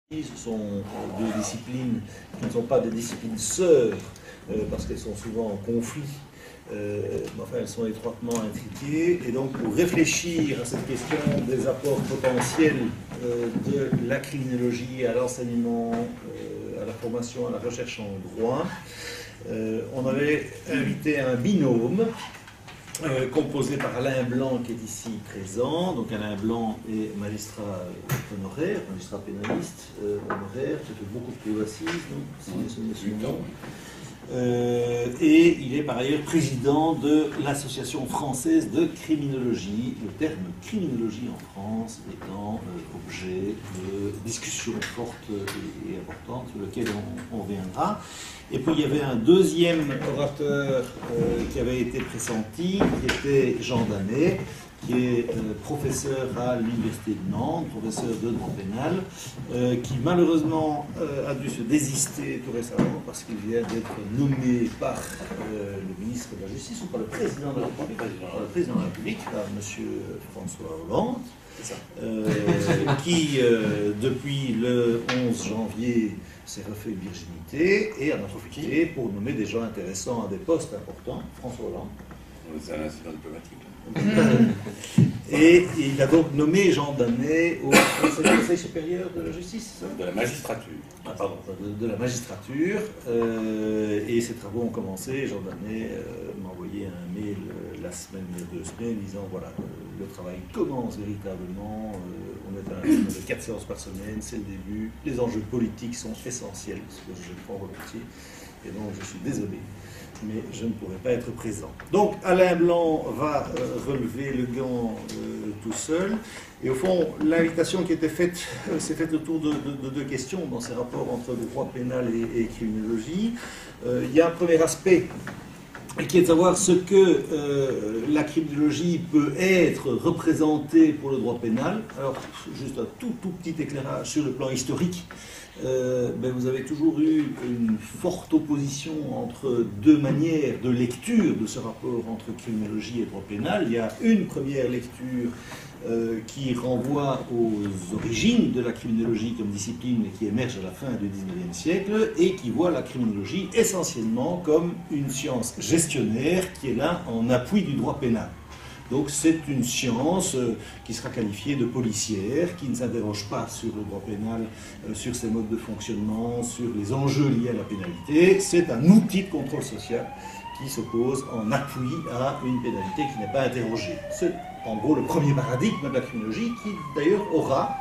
Ce sont deux disciplines qui ne sont pas des disciplines sœurs, parce qu'elles sont souvent en conflit, mais enfin elles sont étroitement intriquées. Et donc pour réfléchir à cette question des apports potentiels de la criminologie à l'enseignement, à la formation, à la recherche en droit, on avait invité un binôme composé par Alain Blanc qui est ici présent. Donc Alain Blanc est magistrat honoraire, magistrat pénaliste honoraire, qui a fait beaucoup de cours d'assises, si je me souviens. Et il est par ailleurs président de l'Association française de criminologie, le terme criminologie en France étant objet de discussions fortes et importantes sur lesquelles on reviendra. Et puis il y avait un deuxième orateur qui avait été pressenti, qui était Jean Danet, qui est professeur à l'Université de Nantes, professeur de droit pénal, qui malheureusement a dû se désister tout récemment parce qu'il vient d'être nommé par le ministre de la Justice ou par le président de la République, M. François Hollande, qui depuis le 11 janvier s'est refait une virginité et en a profité pour nommer des gens intéressants à des postes importants. François Hollande. C'est un incident diplomatique. Et il a donc nommé Jean Danet au Conseil supérieur de la justice. De la magistrature. Ah, pardon, de la magistrature. Et ses travaux ont commencé. Jean Danet m'a envoyé un mail la semaine, il y a 2 semaines, disant voilà, le travail commence véritablement. On est à un rythme de 4 séances par semaine, c'est le début. Les enjeux politiques sont essentiels, ce que je prends volontiers. Et donc je suis désolé, mais je ne pourrai pas être présent. Donc Alain Blanc va relever le gant tout seul. Et au fond, l'invitation qui était faite s'est faite autour de 2 questions dans ces rapports entre droit pénal et criminologie. Il y a un premier aspect qui est de savoir ce que la criminologie peut être représentée pour le droit pénal. Alors, juste un tout petit éclairage sur le plan historique. Vous avez toujours eu une forte opposition entre 2 manières de lecture de ce rapport entre criminologie et droit pénal. Il y a une première lecture qui renvoie aux origines de la criminologie comme discipline et qui émerge à la fin du XIXe siècle et qui voit la criminologie essentiellement comme une science gestionnaire qui est là en appui du droit pénal. Donc c'est une science qui sera qualifiée de policière, qui ne s'interroge pas sur le droit pénal, sur ses modes de fonctionnement, sur les enjeux liés à la pénalité. C'est un outil de contrôle social qui se pose en appui à une pénalité qui n'est pas interrogée. C'est en gros le premier paradigme de la criminologie qui d'ailleurs aura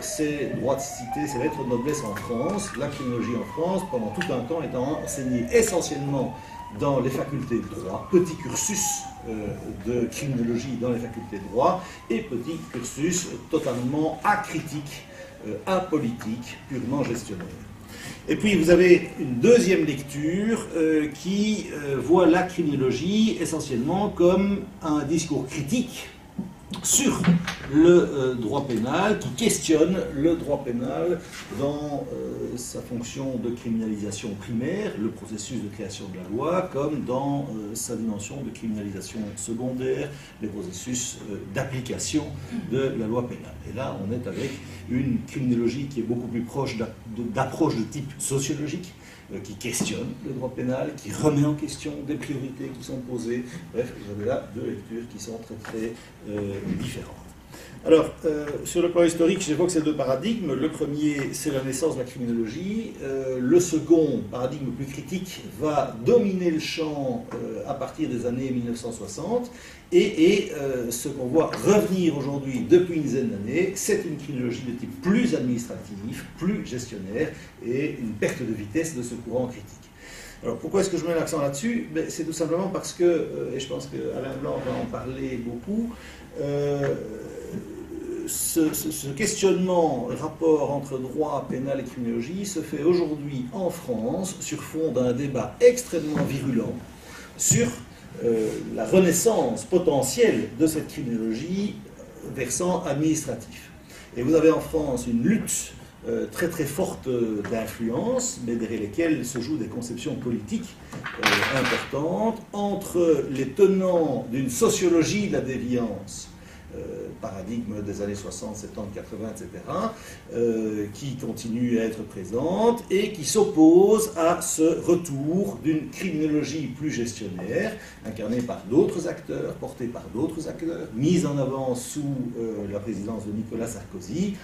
ses droits de cité, ses lettres de noblesse en France. La criminologie en France, pendant tout un temps, étant enseignée essentiellement dans les facultés de droit, petit cursus de criminologie dans les facultés de droit et petit cursus totalement acritique, apolitique, purement gestionnaire. Et puis vous avez une deuxième lecture qui voit la criminologie essentiellement comme un discours critique sur le droit pénal, qui questionne le droit pénal dans sa fonction de criminalisation primaire, le processus de création de la loi, comme dans sa dimension de criminalisation secondaire, les processus d'application de la loi pénale. Et là, on est avec une criminologie qui est beaucoup plus proche d'approche de type sociologique, qui questionne le droit pénal, qui remet en question des priorités qui sont posées. Bref, vous avez là 2 lectures qui sont très différentes. Alors, sur le plan historique, j'évoque ces 2 paradigmes. Le premier, c'est la naissance de la criminologie. Le second, paradigme plus critique, va dominer le champ à partir des années 1960. Et ce qu'on voit revenir aujourd'hui depuis une dizaine d'années, c'est une criminologie de type plus administratif, plus gestionnaire, et une perte de vitesse de ce courant critique. Alors pourquoi est-ce que je mets l'accent là-dessus? C'est tout simplement parce que, et je pense qu'Alain Blanc va en parler beaucoup, ce questionnement, rapport entre droit pénal et criminologie, se fait aujourd'hui en France sur fond d'un débat extrêmement virulent sur la renaissance potentielle de cette criminologie versant administratif. Et vous avez en France une lutte très forte d'influence, mais derrière lesquelles se jouent des conceptions politiques importantes, entre les tenants d'une sociologie de la déviance paradigme des années 60, 70, 80, etc., qui continue à être présente et qui s'oppose à ce retour d'une criminologie plus gestionnaire, incarnée par d'autres acteurs, portée par d'autres acteurs, mise en avant sous la présidence de Nicolas Sarkozy,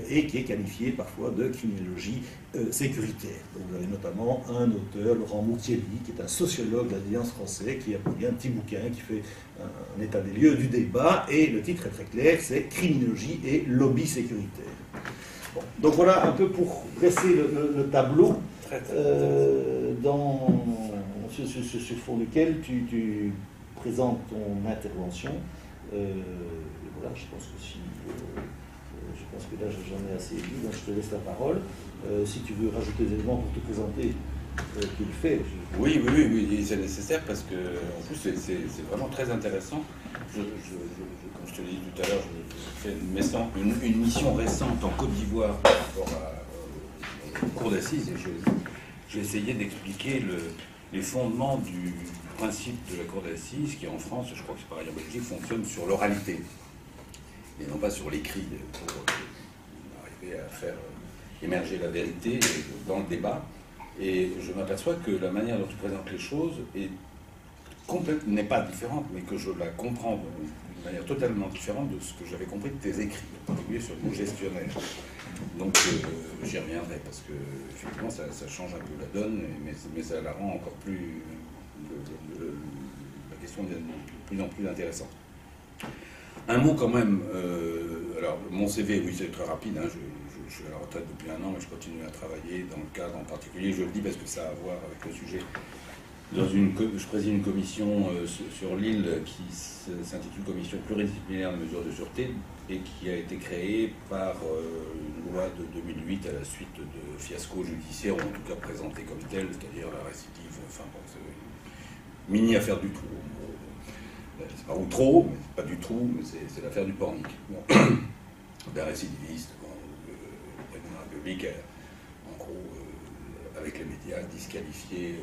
et qui est qualifiée parfois de criminologie sécuritaire. Donc, vous avez notamment un auteur, Laurent Moutielli, qui est un sociologue de l'Alliance française, qui a publié un petit bouquin qui fait un état des lieux du débat, et le titre est très clair, c'est Criminologie et lobby sécuritaire. Bon, donc voilà un peu pour dresser le tableau sur fond lequel tu présentes ton intervention. Voilà, je pense que là j'en ai assez dit, donc je te laisse la parole. Si tu veux rajouter des éléments pour te présenter, tu le fais. Oui, c'est nécessaire parce que, en plus, c'est vraiment très intéressant. Comme je te l'ai dit tout à l'heure, j'ai fait une mission récente en Côte d'Ivoire par rapport au cours d'assises et j'ai essayé d'expliquer les fondements du principe de la cour d'assises qui, en France, je crois que c'est pareil en Belgique, fonctionne sur l'oralité et non pas sur l'écrit pour arriver à faire émerger la vérité dans le débat. Et je m'aperçois que la manière dont tu présentes les choses n'est pas différente, mais que je la comprends d'une manière totalement différente de ce que j'avais compris de tes écrits, en particulier sur le mot gestionnaire. Donc j'y reviendrai, parce que effectivement ça change un peu la donne, mais ça la rend encore plus... la question devient de plus en plus intéressante. Un mot quand même, alors mon CV, oui c'est très rapide, hein, je suis à la retraite depuis 1 an, mais je continue à travailler dans le cadre en particulier, je le dis parce que ça a à voir avec le sujet. Je préside une commission sur l'île qui s'intitule Commission pluridisciplinaire de mesures de sûreté et qui a été créée par une loi de 2008 à la suite de fiascos judiciaires, ou en tout cas présentée comme telle, c'est-à-dire la récidive, enfin bon, c'est une mini-affaire du trou. C'est pas trop, mais c'est pas du trou, mais c'est l'affaire du Pornic. Bon. D'un récidiviste, le président de la République a, en gros, avec les médias, disqualifié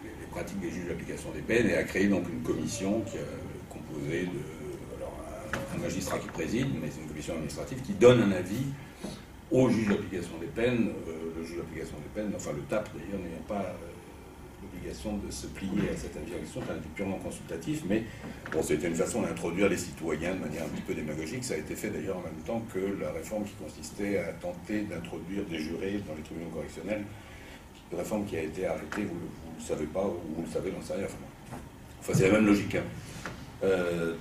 les pratiques des juges d'application des peines et a créé donc une commission qui est composée de un magistrat qui préside, mais c'est une commission administrative qui donne un avis au juge d'application des peines, le juge d'application des peines, enfin le TAP d'ailleurs, n'ayant pas l'obligation de se plier à cette avis-direction, c'est un avis purement consultatif, mais bon, c'était une façon d'introduire les citoyens de manière un petit peu démagogique. Ça a été fait d'ailleurs en même temps que la réforme qui consistait à tenter d'introduire des jurés dans les tribunaux correctionnels, une réforme qui a été arrêtée, vous ne le savez pas, ou vous le savez, j'en sais rien. Enfin, c'est la même logique. Hein.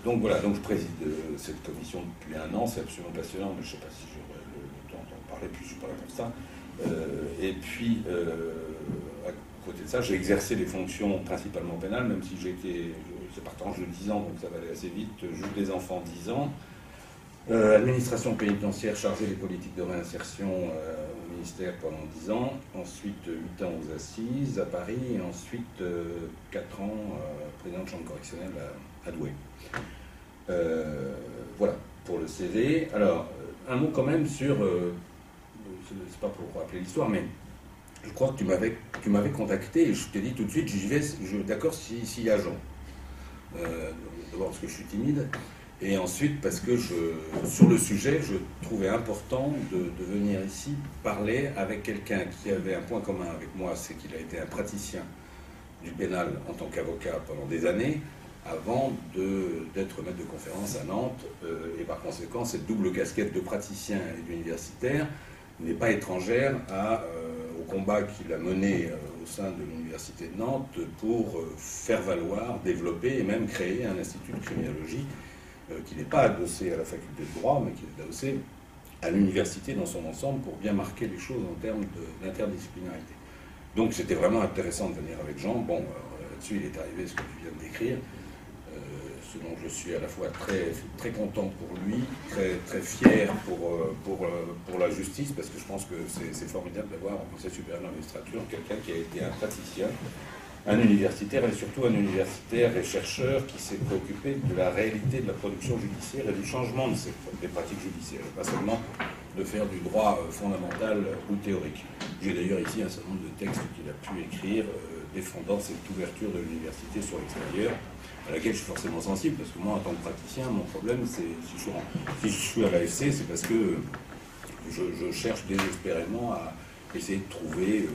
Donc voilà, donc je préside cette commission depuis 1 an, c'est absolument passionnant, mais je ne sais pas si j'aurai le temps d'en parler, puis je ne suis pas là pour ça. Et puis, à côté de ça, j'ai exercé les fonctions principalement pénales, même si j'ai été, c'est par tranche de 10 ans, donc ça va aller assez vite, juge des enfants 10 ans, administration pénitentiaire chargée des politiques de réinsertion au ministère pendant 10 ans, ensuite 8 ans aux assises à Paris, et ensuite 4 ans président de chambre correctionnelle à Douai. Voilà, pour le CV. Alors, un mot quand même sur, c'est pas pour rappeler l'histoire, mais je crois que tu m'avais contacté et je t'ai dit tout de suite, j'y vais, d'accord, s'il y a Jean. D'abord parce que je suis timide, et ensuite parce que sur le sujet, je trouvais important de venir ici parler avec quelqu'un qui avait un point commun avec moi, c'est qu'il a été un praticien du pénal en tant qu'avocat pendant des années, avant d'être maître de conférence à Nantes, et par conséquent, cette double casquette de praticien et d'universitaire n'est pas étrangère au combat qu'il a mené au sein de l'université de Nantes pour faire valoir, développer et même créer un institut de criminologie qui n'est pas adossé à la faculté de droit, mais qui est adossé à l'université dans son ensemble pour bien marquer les choses en termes d'interdisciplinarité. Donc c'était vraiment intéressant de venir avec Jean. Bon, là-dessus, il est arrivé ce que tu viens de décrire, ce dont je suis à la fois très, très content pour lui, très, très fier pour la justice, parce que je pense que c'est formidable d'avoir au Conseil supérieur de la magistrature quelqu'un qui a été un praticien, un universitaire, et surtout un universitaire et chercheur qui s'est préoccupé de la réalité de la production judiciaire et du changement des pratiques judiciaires, et pas seulement de faire du droit fondamental ou théorique. J'ai d'ailleurs ici un certain nombre de textes qu'il a pu écrire défendant cette ouverture de l'université sur l'extérieur, à laquelle je suis forcément sensible, parce que moi, en tant que praticien, mon problème, c'est si je suis à l'AFC, c'est parce que je cherche désespérément à essayer de trouver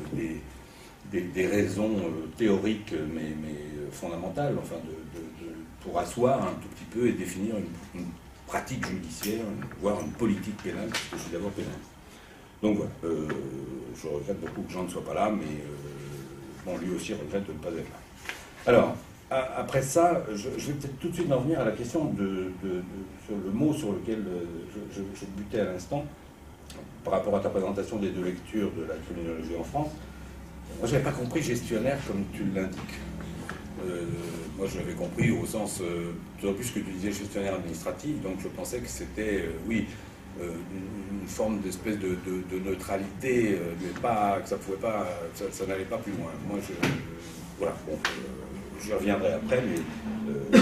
des raisons théoriques, mais fondamentales, enfin, pour asseoir un tout petit peu et définir une pratique judiciaire, voire une politique pénale, parce que je suis d'abord pénaliste. Donc voilà, je regrette beaucoup que Jean ne soit pas là, mais bon, lui aussi regrette de ne pas être là. Alors, après ça, je vais peut-être tout de suite en venir à la question sur le mot sur lequel je butais à l'instant, par rapport à ta présentation des deux lectures de la criminologie en France. Moi, je n'avais pas compris gestionnaire comme tu l'indiques. Moi, je l'avais compris au sens, d'autant plus que tu disais gestionnaire administratif, donc je pensais que c'était, oui, une forme d'espèce de neutralité, mais pas, que ça pouvait pas, ça n'allait pas plus loin. Moi, voilà, bon, j'y reviendrai après, mais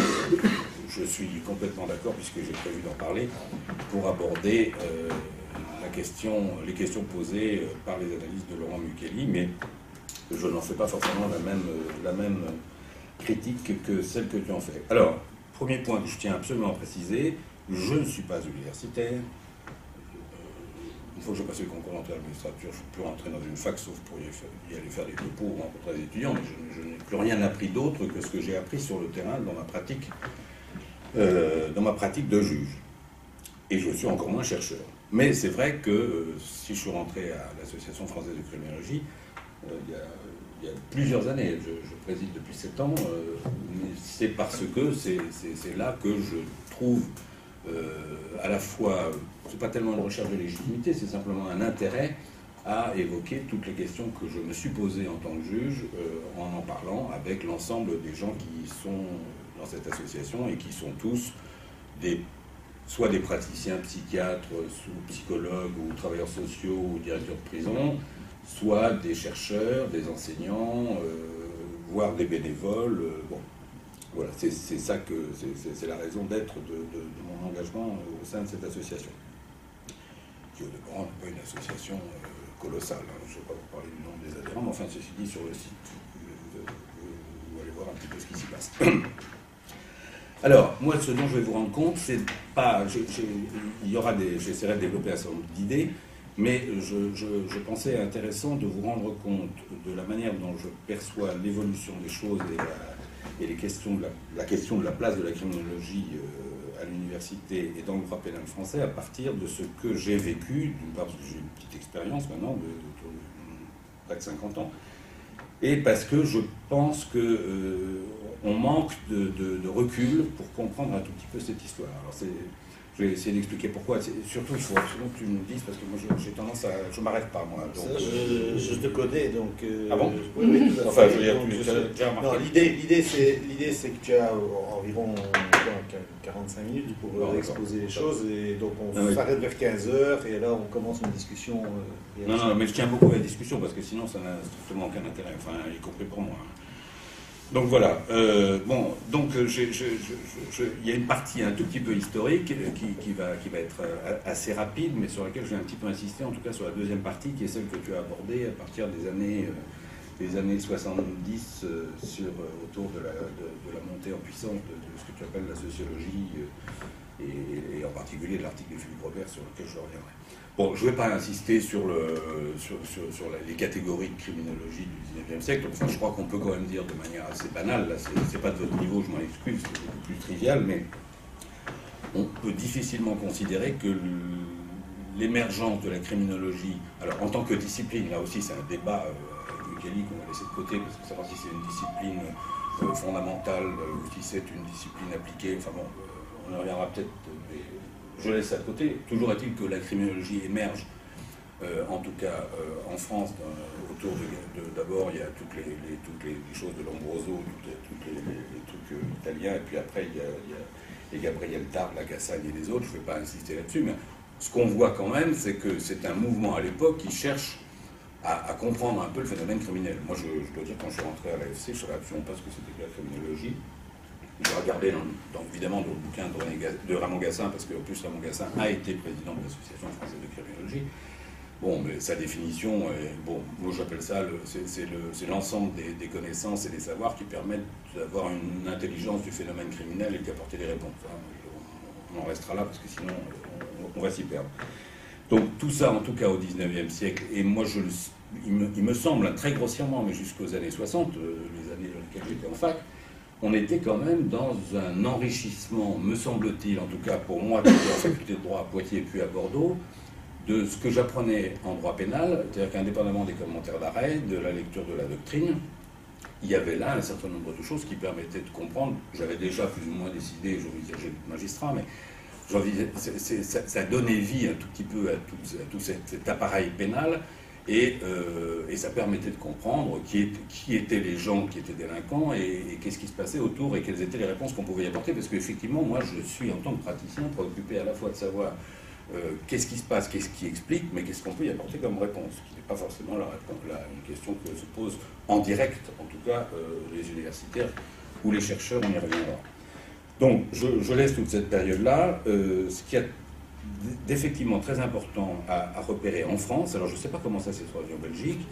je suis complètement d'accord, puisque j'ai prévu d'en parler, pour aborder les questions posées par les analyses de Laurent Mukeli, mais je n'en fais pas forcément la même critique que celle que tu en fais. Alors, premier point que je tiens absolument à préciser, je ne suis pas universitaire. Une fois que j'ai passé le concours d'entrée à l'administrature, je ne suis plus rentré dans une fac, sauf pour y aller faire des topos ou rencontrer des étudiants, mais je n'ai plus rien appris d'autre que ce que j'ai appris sur le terrain dans ma pratique de juge. Et je suis encore moins chercheur. Mais c'est vrai que si je suis rentré à l'Association française de criminologie, il y a plusieurs années, je préside depuis 7 ans, mais c'est parce que c'est là que je trouve à la fois, c'est pas tellement une recherche de légitimité, c'est simplement un intérêt à évoquer toutes les questions que je me suis posées en tant que juge en parlant avec l'ensemble des gens qui sont dans cette association et qui sont tous soit des praticiens psychiatres, psychologues ou travailleurs sociaux ou directeurs de prison, soit des chercheurs, des enseignants, voire des bénévoles. Bon, voilà, c'est ça que c'est la raison d'être de mon engagement au sein de cette association, qui au demeurant n'est pas une association colossale. Hein. Je ne vais pas vous parler du nombre des adhérents, mais enfin, ceci dit, sur le site, vous allez voir un petit peu ce qui s'y passe. Alors, moi, ce dont je vais vous rendre compte, c'est pas... j'essaierai de développer un certain nombre d'idées, mais je pensais intéressant de vous rendre compte de la manière dont je perçois l'évolution des choses et la question de la place de la criminologie à l'université et dans le droit pénal français à partir de ce que j'ai vécu, d'une part parce que j'ai une petite expérience maintenant de près de 50 ans, et parce que je pense qu'on manque de recul pour comprendre un tout petit peu cette histoire. Alors je vais essayer d'expliquer pourquoi. Surtout, il faut absolument que tu me dises, parce que moi, j'ai tendance à... Je ne m'arrête pas, moi. Donc, ça, je te connais, donc... ah bon? Oui, tout à fait. Enfin, je veux dire, tu as déjà remarqué. Non, l'idée, c'est que tu as environ 45 minutes pour exposer les choses, et donc on s'arrête vers 15h, et là, on commence une discussion... non, mais je tiens beaucoup à la discussion, parce que sinon, ça n'a strictement aucun intérêt, enfin, y compris pour moi. Donc voilà, bon, donc il y a une partie un tout petit peu historique qui va être assez rapide, mais sur laquelle je vais un petit peu insister, en tout cas sur la deuxième partie, qui est celle que tu as abordée à partir des années 70, autour de la montée en puissance de ce que tu appelles la sociologie, et en particulier de l'article de Philippe Robert sur lequel je reviendrai. Bon, je ne vais pas insister sur les catégories de criminologie du XIXe siècle. Enfin, je crois qu'on peut quand même dire de manière assez banale, là, c'est pas de votre niveau, je m'en excuse, c'est beaucoup plus trivial, mais on peut difficilement considérer que l'émergence de la criminologie, alors en tant que discipline, là aussi c'est un débat avec Mukeli qu'on va laisser de côté, parce que savoir si c'est une discipline fondamentale ou si c'est une discipline appliquée, enfin bon, on en reviendra peut-être, mais je laisse ça de côté. Toujours est-il que la criminologie émerge, en tout cas en France, autour d'abord il y a toutes les choses de Lombroso, tous les trucs italiens, et puis après il y a Gabriel Tarde, Lacassagne et les autres, je ne vais pas insister là-dessus, mais ce qu'on voit quand même, c'est que c'est un mouvement à l'époque qui cherche à comprendre un peu le phénomène criminel. Moi, je dois dire, quand je suis rentré à l'AFC, je ne savais absolument pas ce que c'était que la criminologie. J'ai regardé évidemment dans le bouquin de Ramon Gassin, parce qu'en plus Ramon Gassin a été président de l'Association française de criminologie. Bon, mais sa définition, bon, moi j'appelle ça, c'est l'ensemble des connaissances et des savoirs qui permettent d'avoir une intelligence du phénomène criminel et d'y apporter des réponses. On en restera là parce que sinon on va s'y perdre. Donc tout ça, en tout cas au 19e siècle, et moi il me semble, très grossièrement, mais jusqu'aux années 60, les années dans lesquelles j'étais en fac, on était quand même dans un enrichissement, me semble-t-il, en tout cas pour moi, qui était en faculté de droit à Poitiers puis à Bordeaux, de ce que j'apprenais en droit pénal, c'est-à-dire qu'indépendamment des commentaires d'arrêt, de la lecture de la doctrine, il y avait là un certain nombre de choses qui permettaient de comprendre. J'avais déjà plus ou moins décidé, j'envisageais d'être magistrat, mais ça donnait vie un tout petit peu à tout cet appareil pénal, et ça permettait de comprendre qui étaient les gens qui étaient délinquants et qu'est-ce qui se passait autour et quelles étaient les réponses qu'on pouvait y apporter, parce qu'effectivement, moi, je suis en tant que praticien préoccupé à la fois de savoir qu'est-ce qui se passe, qu'est-ce qui explique, mais qu'est-ce qu'on peut y apporter comme réponse, qui n'est pas forcément une question que se posent en direct, en tout cas, les universitaires ou les chercheurs, on y reviendra. Donc, je laisse toute cette période-là. Ce qui est d'effectivement très important à repérer en France, alors je ne sais pas comment ça s'est traduit en Belgique,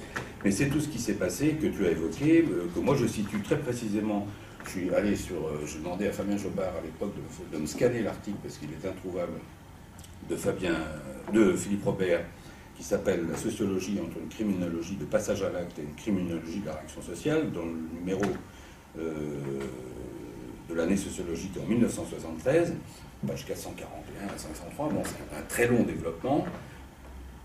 mais c'est tout ce qui s'est passé, que tu as évoqué, que moi je situe très précisément. Je suis allé je demandais à Fabien Jobard à l'époque de me scanner l'article, parce qu'il est introuvable, de Philippe Robert, qui s'appelle « La sociologie entre une criminologie de passage à l'acte et une criminologie de la réaction sociale », dans le numéro de l'année sociologique en 1973, page 441 à 503. Bon, c'est un très long développement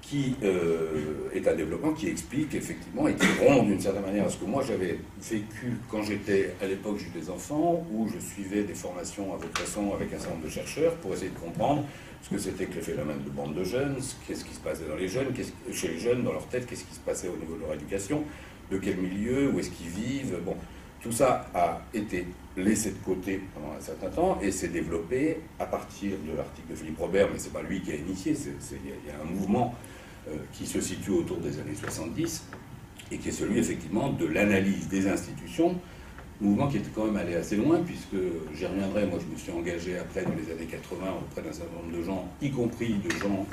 qui est un développement qui explique effectivement et qui rompt d'une certaine manière à ce que moi j'avais vécu quand j'étais à l'époque juge des enfants, où je suivais des formations à vocation avec un certain nombre de chercheurs pour essayer de comprendre ce que c'était que les phénomènes de bande de jeunes, qu'est-ce qui se passait dans les jeunes, chez les jeunes, dans leur tête, qu'est-ce qui se passait au niveau de leur éducation, de quel milieu, où est-ce qu'ils vivent. Bon, tout ça a été laissé de côté pendant un certain temps et s'est développé à partir de l'article de Philippe Robert, mais ce n'est pas lui qui a initié, il y a un mouvement qui se situe autour des années 70 et qui est celui effectivement de l'analyse des institutions, mouvement qui était quand même allé assez loin, puisque j'y reviendrai, moi je me suis engagé après dans les années 80 auprès d'un certain nombre de gens, y compris de gens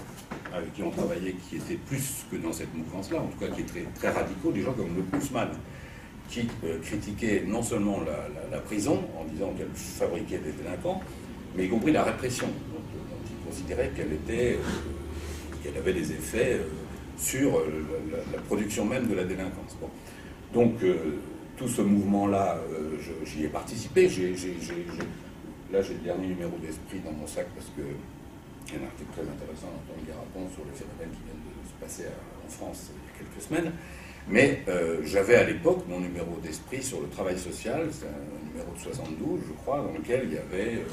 avec qui on travaillait qui étaient plus que dans cette mouvance-là, en tout cas qui étaient très radicaux, des gens comme Le Guzman, qui critiquait non seulement la prison en disant qu'elle fabriquait des délinquants, mais y compris la répression, dont il considérait qu'elle avait des effets sur la production même de la délinquance. Bon. Donc tout ce mouvement-là, j'y ai participé. Là, j'ai le dernier numéro d'Esprit dans mon sac parce qu'il y a un article très intéressant d'Antoine Garapon sur les phénomènes qui viennent de se passer en France il y a quelques semaines. Mais j'avais à l'époque mon numéro d'Esprit sur le travail social, c'est un numéro de 72, je crois, dans lequel il y avait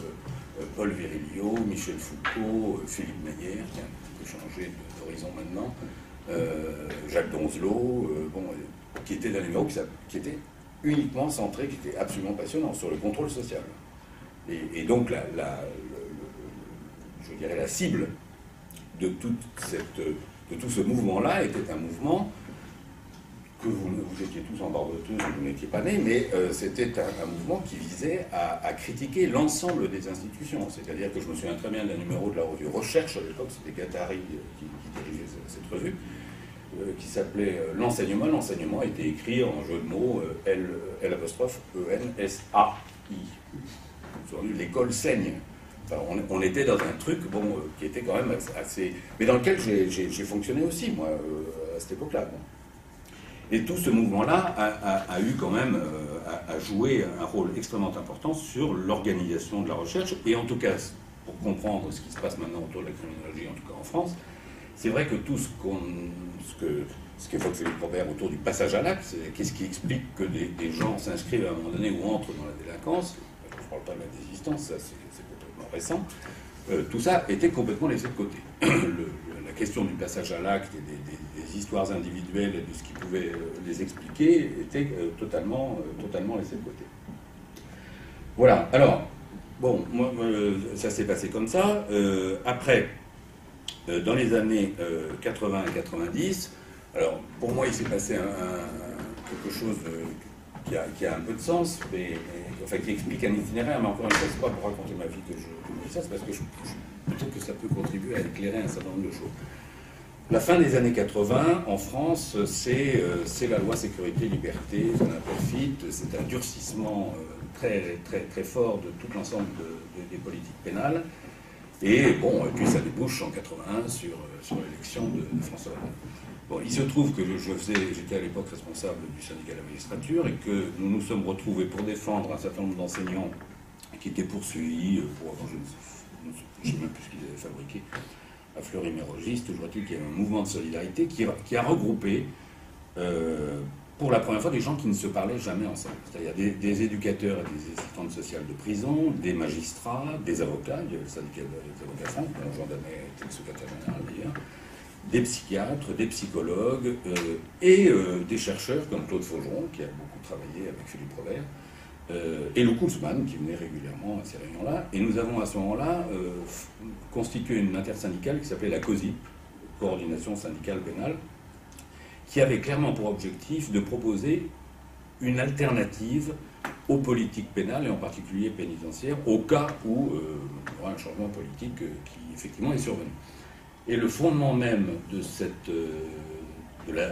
Paul Virilio, Michel Foucault, Philippe Meyer, qui a un peu changé d'horizon maintenant, Jacques Donzelot, qui était un numéro qui était uniquement centré, qui était absolument passionnant, sur le contrôle social. Et donc, je dirais la cible de tout ce mouvement-là était un mouvement que vous étiez tous en barboteuse, vous n'étiez pas nés, mais c'était un mouvement qui visait à critiquer l'ensemble des institutions. C'est-à-dire que je me souviens très bien d'un numéro de la revue Recherche, à l'époque, c'était Gattari qui dirigeait cette revue, qui s'appelait L'enseignement. L'enseignement était écrit en jeu de mots L'-E-N-S-A-I. L'école saigne. Enfin, on était dans un truc qui était quand même assez... mais dans lequel j'ai fonctionné aussi, moi, à cette époque-là. Bon. Et tout ce mouvement-là a eu quand même, a joué un rôle extrêmement important sur l'organisation de la recherche, et en tout cas, pour comprendre ce qui se passe maintenant autour de la criminologie, en tout cas en France, c'est vrai que tout ce qu'évoque Philippe Robert autour du passage à l'acte, qu'est-ce qui explique que des gens s'inscrivent à un moment donné ou entrent dans la délinquance, je ne parle pas de la désistance, ça c'est complètement récent, tout ça était complètement laissé de côté. La question du passage à l'acte et des histoires individuelles et de ce qui pouvait les expliquer était totalement laissé de côté. Voilà, alors, bon, moi, ça s'est passé comme ça. Après, dans les années 80 et 90, alors pour moi il s'est passé quelque chose qui a un peu de sens, enfin qui explique un itinéraire, mais encore une fois, c'est pas pour raconter ma vie que je dis ça, c'est parce que peut-être que ça peut contribuer à éclairer un certain nombre de choses. La fin des années 80, en France, c'est la loi sécurité-liberté, ce qu'on appelle FIT, c'est un durcissement très, très, très fort de tout l'ensemble des politiques pénales. Et bon, et puis ça débouche en 81 sur l'élection de François Hollande. Bon, il se trouve que j'étais à l'époque responsable du syndicat de la magistrature et que nous nous sommes retrouvés pour défendre un certain nombre d'enseignants qui étaient poursuivis pour, je ne sais même plus ce qu'ils avaient fabriqué, à Fleury-Mérogis. Toujours est-il qu'il y a un mouvement de solidarité qui a regroupé pour la première fois des gens qui ne se parlaient jamais ensemble. C'est-à-dire des éducateurs et des assistantes sociales de prison, des magistrats, des avocats, il y avait le syndicat des avocats francs, dont Jean Damet était le secrétaire général d'ailleurs, des psychiatres, des psychologues et des chercheurs comme Claude Faugeron, qui a beaucoup travaillé avec Philippe Robert, et Lou Koulsmann, qui venait régulièrement à ces réunions-là. Et nous avons à ce moment-là constitué une intersyndicale qui s'appelait la COSIP, Coordination syndicale pénale, qui avait clairement pour objectif de proposer une alternative aux politiques pénales, et en particulier pénitentiaires, au cas où il y aura un changement politique qui effectivement est survenu. Et le fondement même de cette je ne vais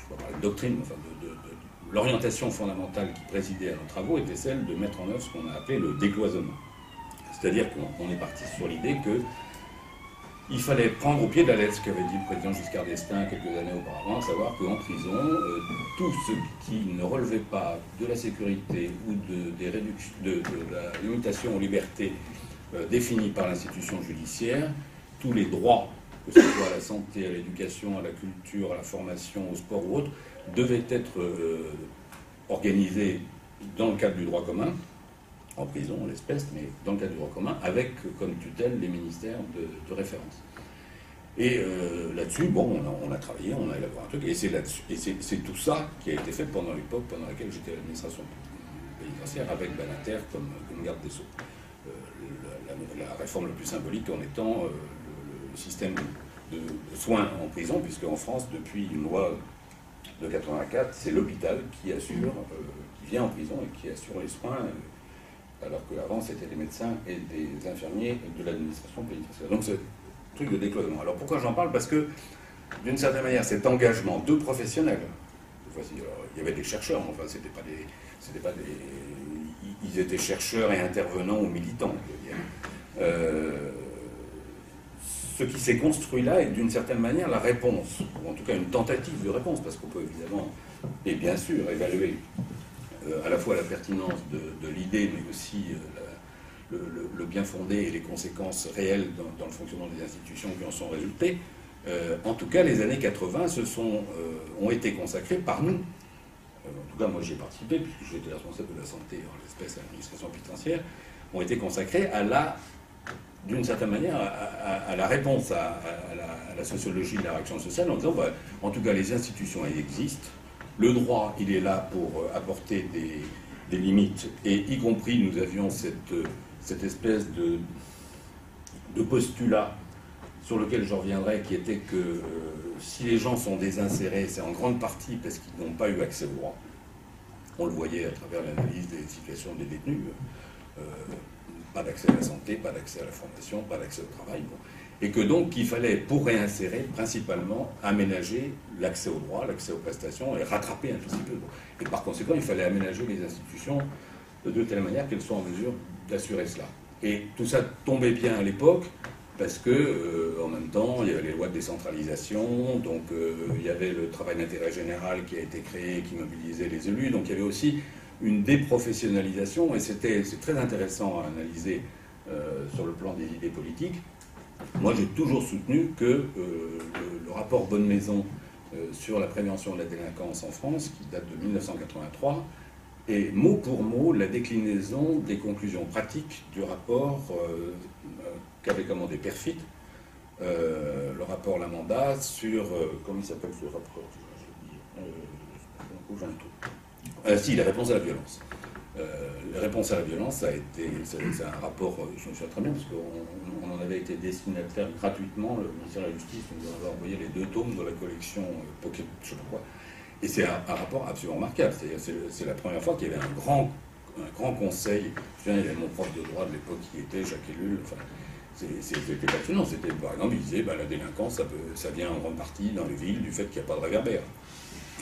pas parler de doctrine, enfin de l'orientation fondamentale qui présidait à nos travaux était celle de mettre en œuvre ce qu'on a appelé le décloisonnement. C'est-à-dire qu'on est parti sur l'idée qu'il fallait prendre au pied de la lettre ce qu'avait dit le président Giscard d'Estaing quelques années auparavant, à savoir qu'en prison, tout ce qui ne relevait pas de la sécurité ou de la limitation aux libertés définies par l'institution judiciaire, tous les droits, que ce soit à la santé, à l'éducation, à la culture, à la formation, au sport ou autre, devaient être organisés dans le cadre du droit commun, en prison, en l'espèce, mais dans le cadre du droit commun, avec comme tutelle les ministères de référence. Et là-dessus, bon, on a travaillé, on a élaboré un truc, et c'est tout ça qui a été fait pendant l'époque pendant laquelle j'étais à l'administration pénitentiaire, avec Banater comme garde des Sceaux. La réforme la plus symbolique en étant le système de soins en prison, puisque en France, depuis une loi de 84, c'est l'hôpital qui assure, qui vient en prison et qui assure les soins, alors qu'avant c'était des médecins et des infirmiers de l'administration pénitentiaire. Donc c'est un truc de décloisonnement. Alors pourquoi j'en parle? Parce que d'une certaine manière, cet engagement de professionnels, il y avait des chercheurs, enfin c'était pas des, ils étaient chercheurs et intervenants ou militants, je veux dire. Ce qui s'est construit là est d'une certaine manière la réponse, ou en tout cas une tentative de réponse, parce qu'on peut évidemment, et bien sûr, évaluer à la fois la pertinence de l'idée, mais aussi le bien fondé et les conséquences réelles dans le fonctionnement des institutions qui en sont résultées. En tout cas, les années 80 ont été consacrées par nous. En tout cas, moi j'y ai participé, puisque j'étais responsable de la santé, en l'espèce à l'administration pénitentiaire, ont été consacrées d'une certaine manière, à la réponse à la sociologie de la réaction sociale, en disant, bah, en tout cas, les institutions, elles existent, le droit, il est là pour apporter des limites, et y compris, nous avions cette espèce de postulat sur lequel je reviendrai, qui était que si les gens sont désinsérés, c'est en grande partie parce qu'ils n'ont pas eu accès au droit. On le voyait à travers l'analyse des situations des détenus. Pas d'accès à la santé, pas d'accès à la formation, pas d'accès au travail. Bon. Et que donc il fallait, pour réinsérer, principalement aménager l'accès au droit, l'accès aux prestations et rattraper un tout petit peu. Bon. Et par conséquent, il fallait aménager les institutions de telle manière qu'elles soient en mesure d'assurer cela. Et tout ça tombait bien à l'époque parce que, en même temps, il y avait les lois de décentralisation, donc il y avait le travail d'intérêt général qui a été créé, qui mobilisait les élus, donc il y avait aussi une déprofessionnalisation, et c'est très intéressant à analyser sur le plan des idées politiques. Moi, j'ai toujours soutenu que le rapport Bonne-Maison sur la prévention de la délinquance en France, qui date de 1983, est mot pour mot la déclinaison des conclusions pratiques du rapport qu'avait commandé Perfit, le rapport Lamanda sur... comment il s'appelle ce rapport? Si, la réponse à la violence. La réponse à la violence, c'est un rapport, je me souviens très bien, parce qu'on en avait été destinataire gratuitement, le ministère de la Justice nous avait envoyé les 2 tomes de la collection Pocket, je sais pas quoi. Et c'est un rapport absolument remarquable. C'est la première fois qu'il y avait un grand conseil. Je me souviens, il y avait mon prof de droit de l'époque qui était Jacques Ellul, enfin, C'était passionnant. C'était, par exemple, il disait la délinquance, ça vient en grande partie dans les villes du fait qu'il n'y a pas de réverbère.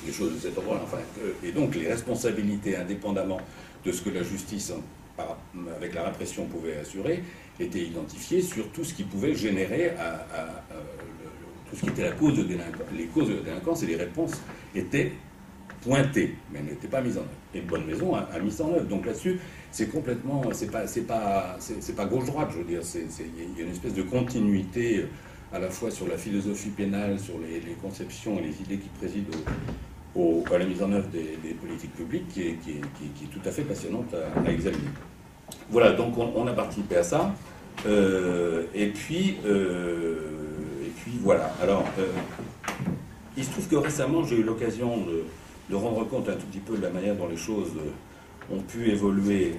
Des choses de cet ordre-là. Enfin, et donc les responsabilités, indépendamment de ce que la justice, avec la répression, pouvait assurer, étaient identifiées sur tout ce qui pouvait générer tout ce qui était la cause de les causes de la délinquance, et les réponses étaient pointées, mais elles n'étaient pas mises en œuvre. Et Bonne Maison a mis ça en œuvre. Donc là-dessus, c'est complètement, c'est pas gauche-droite, je veux dire. Il y a une espèce de continuité à la fois sur la philosophie pénale, sur les conceptions et les idées qui président à la mise en œuvre des politiques publiques, qui est tout à fait passionnante à examiner. Voilà, donc on a participé à ça. Et puis voilà. Alors, il se trouve que récemment, j'ai eu l'occasion de rendre compte un tout petit peu de la manière dont les choses ont pu évoluer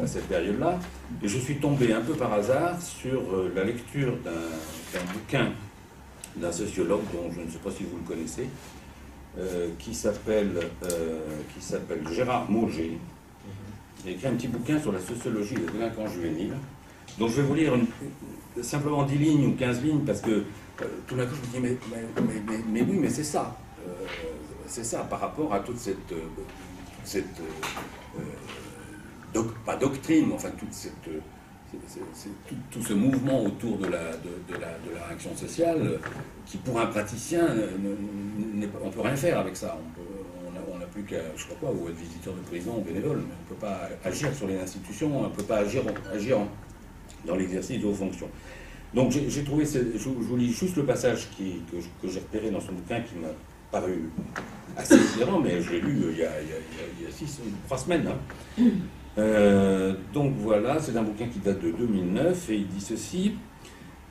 à cette période-là. Et je suis tombé un peu par hasard sur la lecture d'un bouquin d'un sociologue dont je ne sais pas si vous le connaissez, qui s'appelle Gérard Mauger. Il a écrit un petit bouquin sur la sociologie des délinquants juvéniles. Donc je vais vous lire simplement 10 lignes ou 15 lignes, parce que tout d'un coup je me dis, mais oui, mais c'est ça. C'est ça, par rapport à toute pas doctrine, mais enfin tout ce mouvement autour de la réaction sociale, qui pour un praticien, on ne peut rien faire avec ça. On n'a plus qu'à, je sais pas quoi, ou être visiteur de prison ou bénévole, mais on ne peut pas agir sur les institutions, on ne peut pas agir dans l'exercice de vos fonctions. Donc j'ai trouvé, je vous lis juste le passage que j'ai repéré dans son bouquin, qui m'a paru assez différent, mais je l'ai lu il y a 3 semaines. Donc voilà, c'est un bouquin qui date de 2009, et il dit ceci.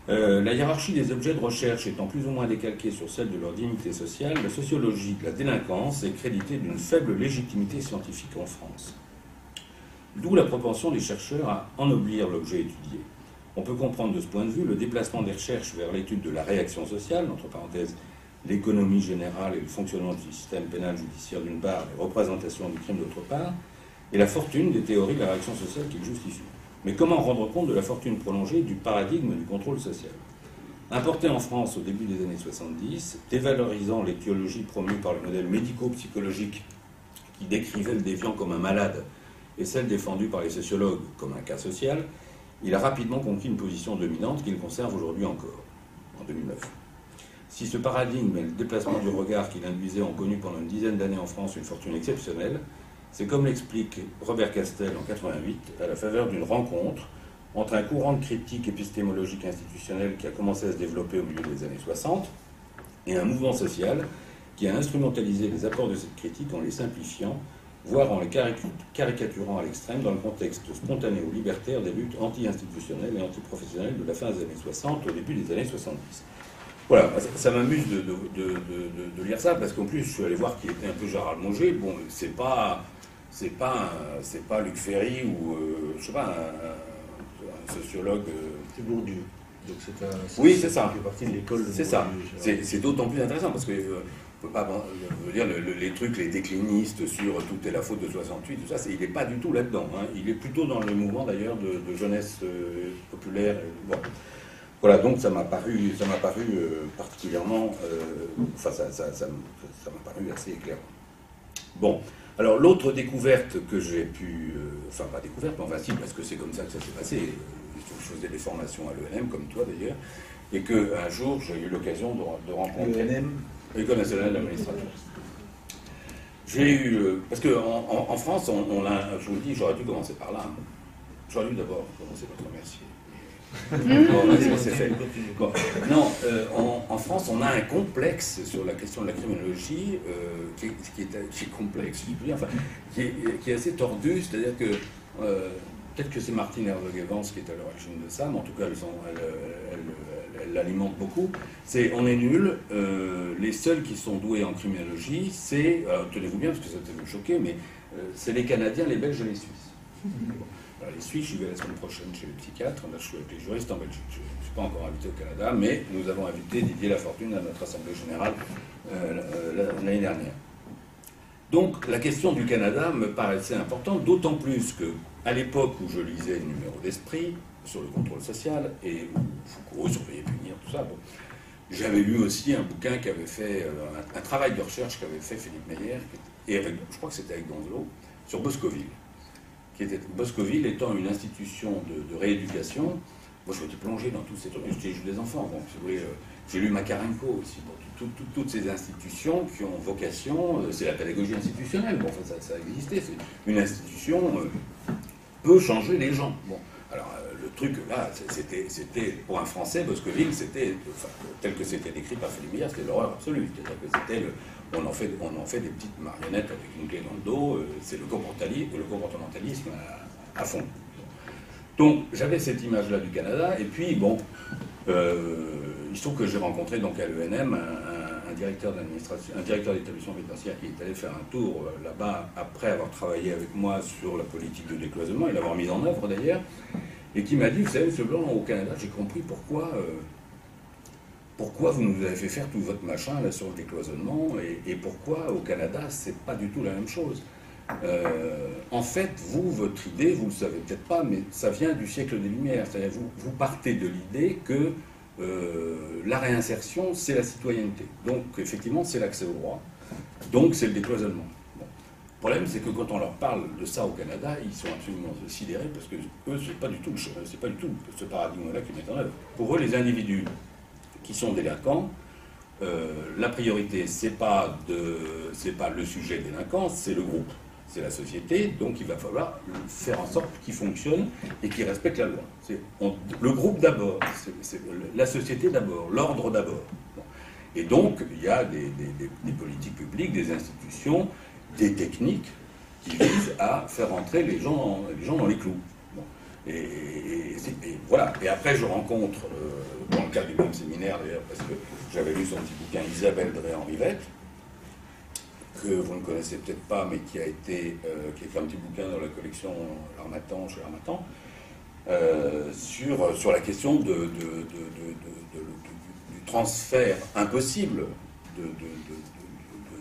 La hiérarchie des objets de recherche étant plus ou moins décalquée sur celle de leur dignité sociale, la sociologie de la délinquance est créditée d'une faible légitimité scientifique en France. D'où la propension des chercheurs à ennoblir l'objet étudié. On peut comprendre de ce point de vue le déplacement des recherches vers l'étude de la réaction sociale, entre parenthèses, l'économie générale et le fonctionnement du système pénal judiciaire d'une part, les représentations du crime d'autre part, et la fortune des théories de la réaction sociale qu'il justifie. Mais comment rendre compte de la fortune prolongée du paradigme du contrôle social? Importé en France au début des années 70, dévalorisant l'étiologie promue par le modèle médico-psychologique qui décrivait le déviant comme un malade et celle défendue par les sociologues comme un cas social, il a rapidement conquis une position dominante qu'il conserve aujourd'hui encore, en 2009. Si ce paradigme et le déplacement du regard qu'il induisait ont connu pendant une dizaine d'années en France une fortune exceptionnelle, c'est comme l'explique Robert Castel en 88, à la faveur d'une rencontre entre un courant de critique épistémologique institutionnelle qui a commencé à se développer au milieu des années 60 et un mouvement social qui a instrumentalisé les apports de cette critique en les simplifiant, voire en les caricaturant à l'extrême dans le contexte spontané ou libertaire des luttes anti-institutionnelles et anti-professionnelles de la fin des années 60 au début des années 70. Voilà, ça m'amuse de lire ça, parce qu'en plus, je suis allé voir qui était un peu Gérard Mauger. Bon, c'est pas Luc Ferry ou, je sais pas, un sociologue... C'est Bourdieu. Donc oui, c'est ça. Ça fait partie de l'école de C'est ça. C'est d'autant plus intéressant, parce que on peut pas dire les trucs, les déclinistes sur tout est la faute de 68, tout ça, il n'est pas du tout là-dedans. Hein. Il est plutôt dans le mouvement, d'ailleurs, de jeunesse populaire. Bon. Voilà, donc ça m'a paru particulièrement... ça m'a paru assez éclairant. Bon, alors l'autre découverte que j'ai pu... enfin, pas découverte, mais enfin si, parce que c'est comme ça que ça s'est passé. Je faisais des formations à l'ENM, comme toi d'ailleurs, et qu'un jour, j'ai eu l'occasion de rencontrer... L'ENM, l'École nationale d'administration. J'ai eu... parce qu'en France, on a... Je vous le dis, j'aurais dû commencer par là. J'aurais dû d'abord commencer par te remercier. Bon, c'est fait. Bon. Non, en France, on a un complexe sur la question de la criminologie qui est complexe, enfin, qui est assez tordu, c'est-à-dire que peut-être que c'est Martine Herve-Guevans qui est à l'origine de ça, mais en tout cas, elle l'alimente beaucoup. On est nuls. Les seuls qui sont doués en criminologie, c'est, tenez-vous bien, parce que ça peut vous choquer, mais c'est les Canadiens, les Belges et les Suisses. Alors, les Suisses, j'y vais la semaine prochaine chez les psychiatres. Là, je suis avec les juristes en Belgique. Je ne suis pas encore invité au Canada, mais nous avons invité Didier Lafortune à notre Assemblée Générale l'année dernière. Donc, la question du Canada me paraissait importante, d'autant plus qu'à l'époque où je lisais le numéro d'Esprit, sur le contrôle social, et Foucault, surveiller, punir, tout ça. Bon. J'avais lu aussi un bouquin qui avait fait, un travail de recherche qu'avait fait Philippe Meyer, et avec, je crois que c'était avec Donzelot, sur Boscoville. Boscoville étant une institution de rééducation. Moi, je m'étais plongé dans tous ces trucs. J'étais juge des enfants, donc si vous voulez, j'ai lu Makarenko aussi. Bon, toutes ces institutions qui ont vocation, c'est la pédagogie institutionnelle. Bon, enfin, ça a existé. C'est une institution peut changer les gens. Bon, alors le truc là, c'était pour un Français, Boscoville, c'était, enfin, tel que c'était décrit par Philippe Meyer, c'était l'horreur absolue. C'est-à-dire que c'était on en fait des petites marionnettes avec une clé dans le dos. C'est le comportementalisme à fond. Donc j'avais cette image-là du Canada, et puis bon, il se trouve que j'ai rencontré donc à l'ENM un directeur d'administration, un directeur d'établissement pénitentiaire qui est allé faire un tour là-bas après avoir travaillé avec moi sur la politique de décloisonnement et l'avoir mise en œuvre d'ailleurs, et qui m'a dit, vous savez, M. Blanc, au Canada, j'ai compris pourquoi vous nous avez fait faire tout votre machin là sur le décloisonnement, et pourquoi au Canada c'est pas du tout la même chose. En fait, votre idée, vous ne le savez peut-être pas, mais ça vient du siècle des Lumières. C'est-à-dire vous partez de l'idée que la réinsertion, c'est la citoyenneté. Donc, effectivement, c'est l'accès au droit. Donc, c'est le décloisonnement. Bon. Le problème, c'est que quand on leur parle de ça au Canada, ils sont absolument sidérés parce que eux, c'est pas du tout ce paradigme-là qui met en œuvre. Pour eux, les individus qui sont délinquants, la priorité, c'est pas le sujet délinquant, c'est le groupe. C'est la société, donc il va falloir faire en sorte qu'il fonctionne et qu'il respecte la loi. Le groupe d'abord, la société d'abord, l'ordre d'abord. Et donc, il y a des politiques publiques, des institutions, des techniques qui visent à faire entrer les gens dans les clous. Bon. Et voilà. Et après, je rencontre, dans le cadre du même séminaire d'ailleurs, parce que j'avais lu son petit bouquin Isabelle Drey-Henrivette, que vous ne connaissez peut-être pas, mais qui est un petit bouquin dans la collection L'Harmattan, chez L'Harmattan, sur la question du transfert impossible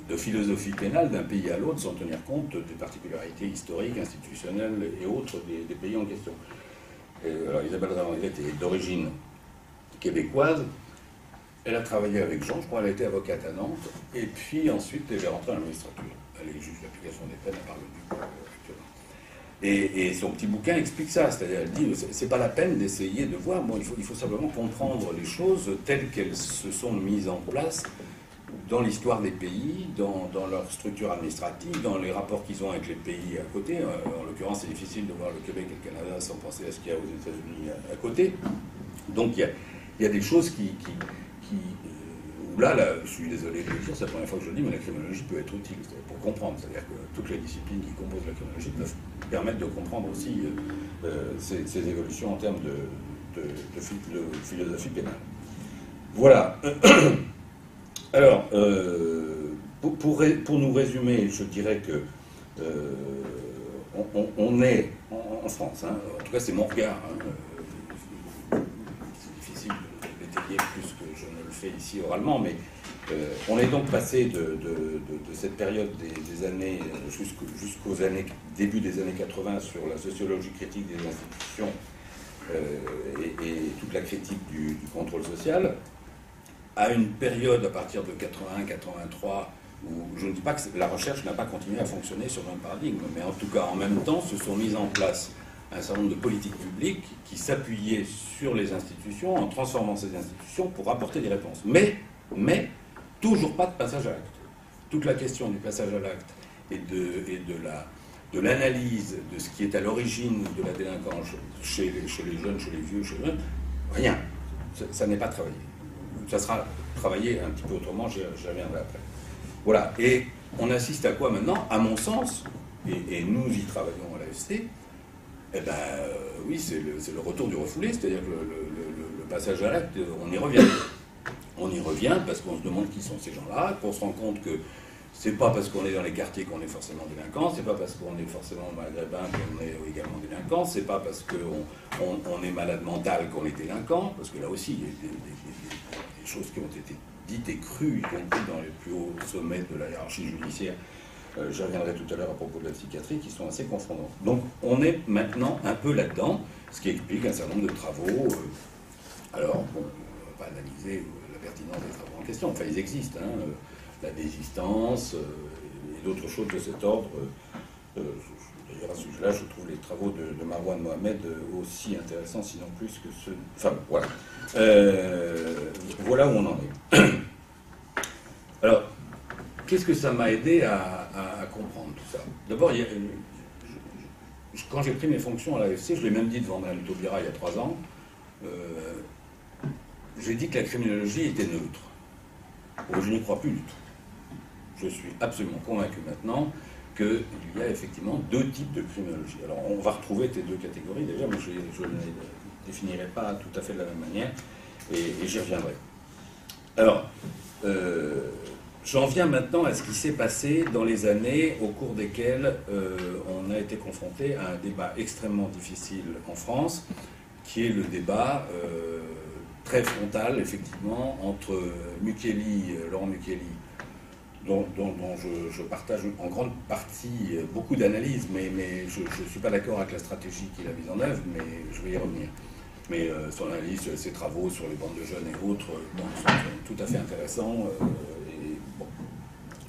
de philosophie pénale d'un pays à l'autre sans tenir compte des particularités historiques, institutionnelles et autres des pays en question. Alors Isabelle Drey-Henrivette est d'origine québécoise. Elle a travaillé avec Jean, je crois qu'elle a été avocate à Nantes, et puis ensuite elle est rentrée en magistrature. Elle est juge d'application des peines à Bar-le-Duc actuellement. Et son petit bouquin explique ça, c'est-à-dire elle dit c'est pas la peine d'essayer de voir, bon, il faut simplement comprendre les choses telles qu'elles se sont mises en place dans l'histoire des pays, dans leur structure administrative, dans les rapports qu'ils ont avec les pays à côté. En l'occurrence, c'est difficile de voir le Québec et le Canada sans penser à ce qu'il y a aux États-Unis à côté. Donc il y a des choses où là, je suis désolé de le dire, c'est la première fois que je le dis, mais la criminologie peut être utile pour comprendre. C'est-à-dire que toutes les disciplines qui composent la criminologie peuvent permettre de comprendre aussi ces évolutions en termes de philosophie pénale. Voilà. Alors, pour nous résumer, je dirais que on est en France, hein, en tout cas c'est mon regard, hein, c'est difficile de l'étayer plus que je ne le fais ici oralement, mais on est donc passé de cette période des années jusqu'aux début des années 80 sur la sociologie critique des institutions et toute la critique du contrôle social, à une période à partir de 81-83 où je ne dis pas que la recherche n'a pas continué à fonctionner sur le même paradigme, mais en tout cas en même temps se sont mises en place un certain nombre de politiques publiques qui s'appuyaient sur les institutions en transformant ces institutions pour apporter des réponses. Mais toujours pas de passage à l'acte. Toute la question du passage à l'acte et de l'analyse de ce qui est à l'origine de la délinquance chez les jeunes, chez les vieux, chez eux, rien. Ça n'est pas travaillé. Ça sera travaillé un petit peu autrement, j'y reviendrai après. Voilà, et on assiste à quoi maintenant? À mon sens, et nous y travaillons à l'AFC, eh ben oui, c'est le retour du refoulé, c'est-à-dire que le passage à l'acte, on y revient. On y revient parce qu'on se demande qui sont ces gens-là, qu'on se rend compte que c'est pas parce qu'on est dans les quartiers qu'on est forcément délinquant, c'est pas parce qu'on est forcément maghrébin qu'on est également délinquant, c'est pas parce qu'on est malade mental qu'on est délinquant, parce que là aussi, il y a des choses qui ont été dites et crues, y compris dans les plus hauts sommets de la hiérarchie judiciaire. Je reviendrai tout à l'heure à propos de la psychiatrie, qui sont assez confondantes. Donc on est maintenant un peu là-dedans, Ce qui explique un certain nombre de travaux. Alors, bon, on ne va pas analyser la pertinence des travaux en question, enfin ils existent, hein, la désistance et d'autres choses de cet ordre. D'ailleurs, à ce sujet-là, je trouve les travaux de Marwan Mohamed aussi intéressants, sinon plus que ceux... Enfin, voilà. Voilà où on en est. Alors, qu'est-ce que ça m'a aidé à comprendre tout ça? D'abord, quand j'ai pris mes fonctions à l'AFC, je l'ai même dit devant Mme Taubira il y a 3 ans, j'ai dit que la criminologie était neutre. Bon, je n'y crois plus du tout. Je suis absolument convaincu maintenant qu'il y a effectivement 2 types de criminologie. Alors, on va retrouver ces 2 catégories, déjà, mais je ne les définirai pas tout à fait de la même manière, et j'y reviendrai. Alors, j'en viens maintenant à ce qui s'est passé dans les années au cours desquelles on a été confronté à un débat extrêmement difficile en France, qui est le débat très frontal, effectivement, entre Laurent Mukieli, dont je partage en grande partie beaucoup d'analyses, mais je ne suis pas d'accord avec la stratégie qu'il a mise en œuvre, mais je vais y revenir. Mais son analyse, ses travaux sur les bandes de jeunes et autres sont tout à fait intéressants. Bon,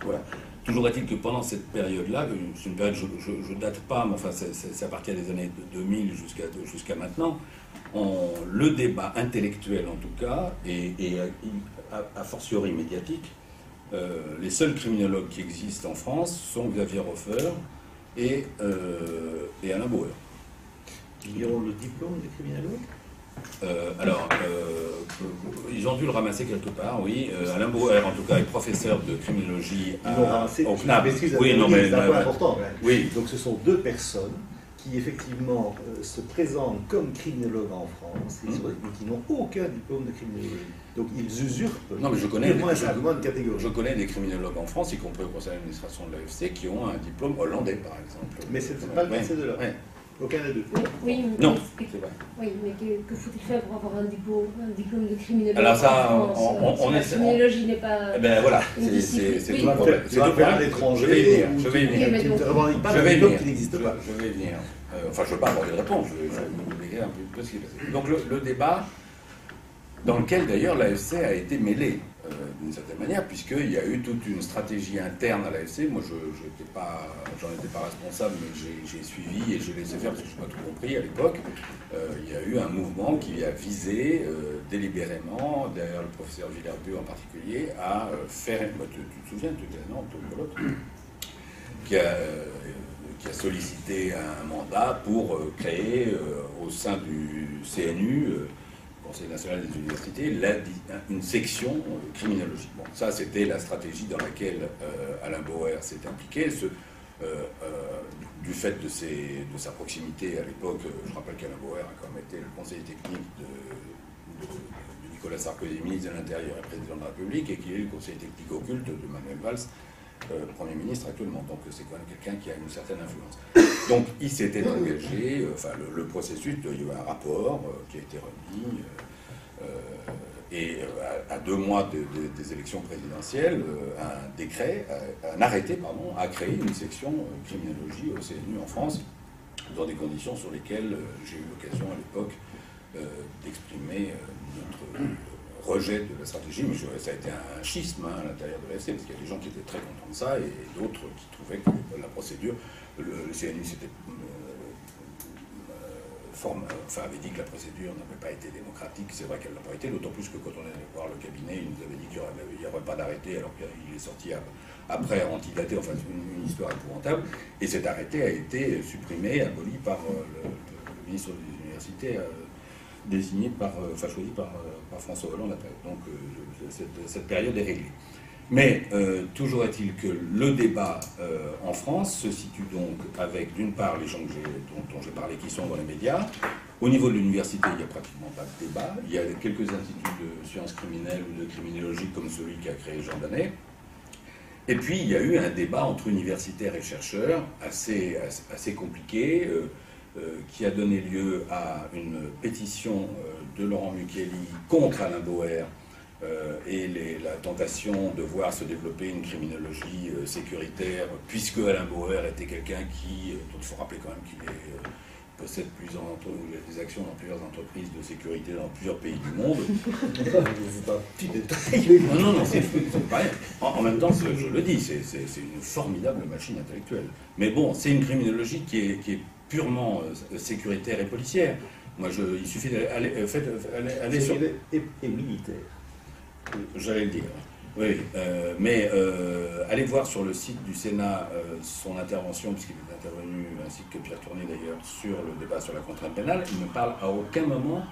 voilà. Toujours est-il que pendant cette période-là, c'est une période, je ne date pas, mais enfin c'est à partir des années 2000 jusqu'à maintenant, le débat intellectuel en tout cas, et a fortiori médiatique, les seuls criminologues qui existent en France sont Xavier Hofer et Alain Bauer. Ils ont le diplôme de criminologue? Ils ont dû le ramasser quelque part, oui. Alain Bauer, en tout cas, est professeur de criminologie au CNAP. Oui, non, mais c'est un point important. Oui. Donc ce sont 2 personnes qui effectivement se présentent comme criminologues en France, mais qui n'ont aucun diplôme de criminologie. Donc ils usurpent. Non, mais je connais des criminologues en France, y compris au conseil d'administration de l'AFC, qui ont un diplôme hollandais, par exemple. Mais c'est pas le cas de ces 2-là. Ouais. Aucun des 2. Oui, non, c'est vrai. Oui, mais que faut-il faire pour avoir un diplôme de criminologie? Alors ça, en France, on la criminologie n'est pas... Eh ben voilà, c'est tout. Tu vas faire à l'étranger. Je vais y venir. Tu ne te revendiques pas d'un diplôme qui n'existe pas. Je vais y venir. Enfin, je ne veux pas aborder de réponse, je vais vous décrire un peu ce qui est passé. Donc le débat, dans lequel d'ailleurs l'AFC a été mêlé, d'une certaine manière, puisqu'il y a eu toute une stratégie interne à l'AFC. Moi, j'en étais pas responsable, mais j'ai suivi et j'ai laissé faire parce que je n'ai pas tout compris à l'époque. Il y a eu un mouvement qui a visé délibérément, derrière le professeur Villerbu en particulier, à faire... Tu te souviens, tu étais non, qui a sollicité un mandat pour créer au sein du CNU, Conseil national des universités, une section criminologie. Bon, ça, c'était la stratégie dans laquelle Alain Bauer s'est impliqué. Du fait de sa proximité à l'époque, je rappelle qu'Alain Bauer a quand même été le conseiller technique de Nicolas Sarkozy, ministre de l'Intérieur et président de la République, et qu'il est le conseiller technique occulte de Manuel Valls, Premier ministre actuellement. Donc c'est quand même quelqu'un qui a une certaine influence. Donc il s'était engagé, enfin le processus, il y a eu un rapport qui a été remis, et à 2 mois des élections présidentielles, un arrêté, pardon, a créé une section criminologie au CNU en France, dans des conditions sur lesquelles j'ai eu l'occasion à l'époque d'exprimer notre rejet de la stratégie, mais ça a été un schisme à l'intérieur de l'AFC, parce qu'il y a des gens qui étaient très contents de ça, et d'autres qui trouvaient que la procédure, le CNU avait dit que la procédure n'avait pas été démocratique. C'est vrai qu'elle n'a pas été, d'autant plus que quand on est allé voir le cabinet, il nous avait dit qu'il n'y aurait pas d'arrêté, alors qu'il est sorti après antidaté, enfin une histoire épouvantable, et cet arrêté a été supprimé, aboli par le ministre des Universités, choisi par François Hollande après. Donc cette période est réglée. Mais toujours est-il que le débat en France se situe donc avec, d'une part, les gens dont j'ai parlé qui sont dans les médias. Au niveau de l'université, il n'y a pratiquement pas de débat. Il y a quelques instituts de sciences criminelles ou de criminologie comme celui qu'a créé Jean Danet. Et puis, il y a eu un débat entre universitaires et chercheurs assez compliqué, qui a donné lieu à une pétition de Laurent Mukieli contre Alain Bauer, et la tentation de voir se développer une criminologie sécuritaire, puisque Alain Bauer était quelqu'un dont il faut rappeler quand même qu'il est possède des actions dans plusieurs entreprises de sécurité dans plusieurs pays du monde. C'est un petit détail. Non, c'est pareil. En même temps, je le dis, c'est une formidable machine intellectuelle. Mais bon, c'est une criminologie qui est purement sécuritaire et policière. Moi, il suffit d'aller sur... Et militaire. J'allais le dire. Oui, mais allez voir sur le site du Sénat son intervention, puisqu'il est intervenu, ainsi que Pierre Tourné d'ailleurs, sur le débat sur la contrainte pénale. Il ne parle à aucun moment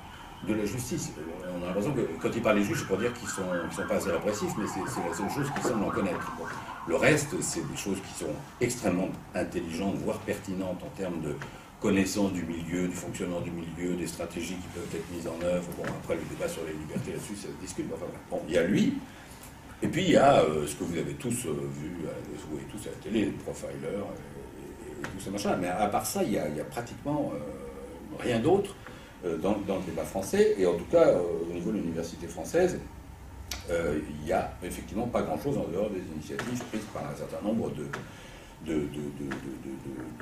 de la justice. On a l'impression que quand il parle des juges, c'est pour dire qu'ils sont pas assez répressifs, mais c'est la seule chose qu'il semble en connaître. Bon. Le reste, c'est des choses qui sont extrêmement intelligentes, voire pertinentes en termes de connaissance du milieu, du fonctionnement du milieu, des stratégies qui peuvent être mises en œuvre. Bon, après, le débat sur les libertés là-dessus, ça se discute. Enfin, bon, il y a lui. Et puis il y a ce que vous avez tous vu, vous voyez tous à la télé, les profilers et tout ce machin. Mais à part ça, il y a pratiquement rien d'autre dans le débat français. Et en tout cas, au niveau de l'université française, il n'y a effectivement pas grand-chose en dehors des initiatives prises par un certain nombre de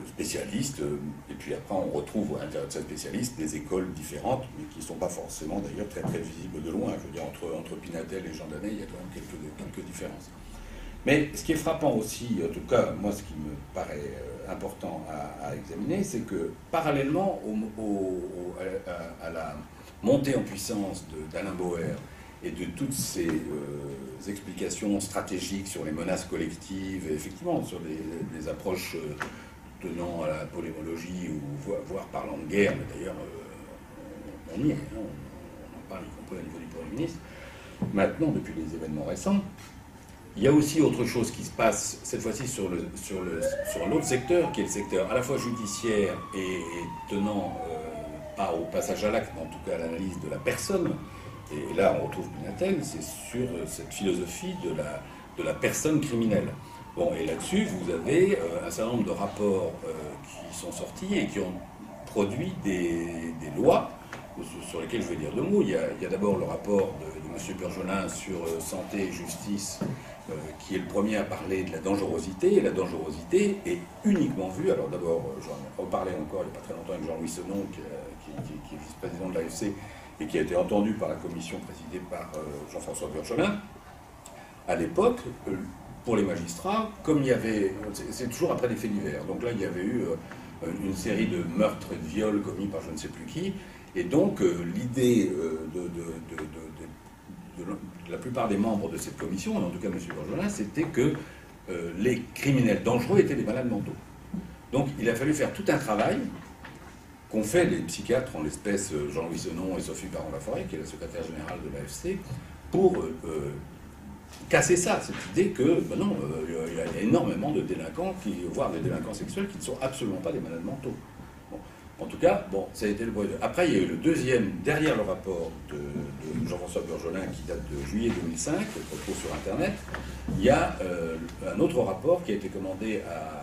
spécialistes. Et puis après, on retrouve à l'intérieur de ces spécialistes des écoles différentes, mais qui ne sont pas forcément d'ailleurs très très visibles de loin. Je veux dire, entre Pinatel et Jean Danet, il y a quand même quelques différences. Mais ce qui est frappant aussi, en tout cas, moi, ce qui me paraît important à examiner, c'est que parallèlement à la montée en puissance d'Alain Bauer et de toutes ces explications stratégiques sur les menaces collectives, et effectivement sur les approches tenant à la polémologie ou voire parlant de guerre, mais d'ailleurs on y est, hein, on en parle y compris au niveau du Premier ministre. Maintenant, depuis les événements récents, il y a aussi autre chose qui se passe, cette fois-ci sur l'autre secteur, qui est le secteur à la fois judiciaire et tenant pas au passage à l'acte, mais en tout cas à l'analyse de la personne. Et là, on retrouve Pinatel, c'est sur cette philosophie de la personne criminelle. Bon, et là-dessus, vous avez un certain nombre de rapports qui sont sortis et qui ont produit des lois sur lesquelles je vais dire deux mots. Il y a d'abord le rapport de M. Burgelin sur santé et justice, qui est le premier à parler de la dangerosité. Et la dangerosité est uniquement vue. Alors d'abord, j'en reparlais encore il n'y a pas très longtemps avec Jean-Louis Senon, qui est vice-président de l'AFC, et qui a été entendu par la commission présidée par Jean-François Burgelin. À l'époque, pour les magistrats, comme il y avait... C'est toujours après des faits divers. Donc là, il y avait eu une série de meurtres et de viols commis par je ne sais plus qui. Et donc, l'idée de la plupart des membres de cette commission, en tout cas M. Burgelin, c'était que les criminels dangereux étaient des malades mentaux. Donc, il a fallu faire tout un travail qu'ont fait les psychiatres, en l'espèce Jean-Louis Senon et Sophie Baron-Laforêt, qui est la secrétaire générale de l'AFC, pour casser ça, cette idée que, non, il y a énormément de délinquants, voire des délinquants sexuels, qui ne sont absolument pas des malades mentaux. Bon. En tout cas, bon, ça a été le point de vue. Après, il y a eu le deuxième, derrière le rapport de Jean-François Burgelin, qui date de juillet 2005, qu'on trouve sur Internet, il y a un autre rapport qui a été commandé à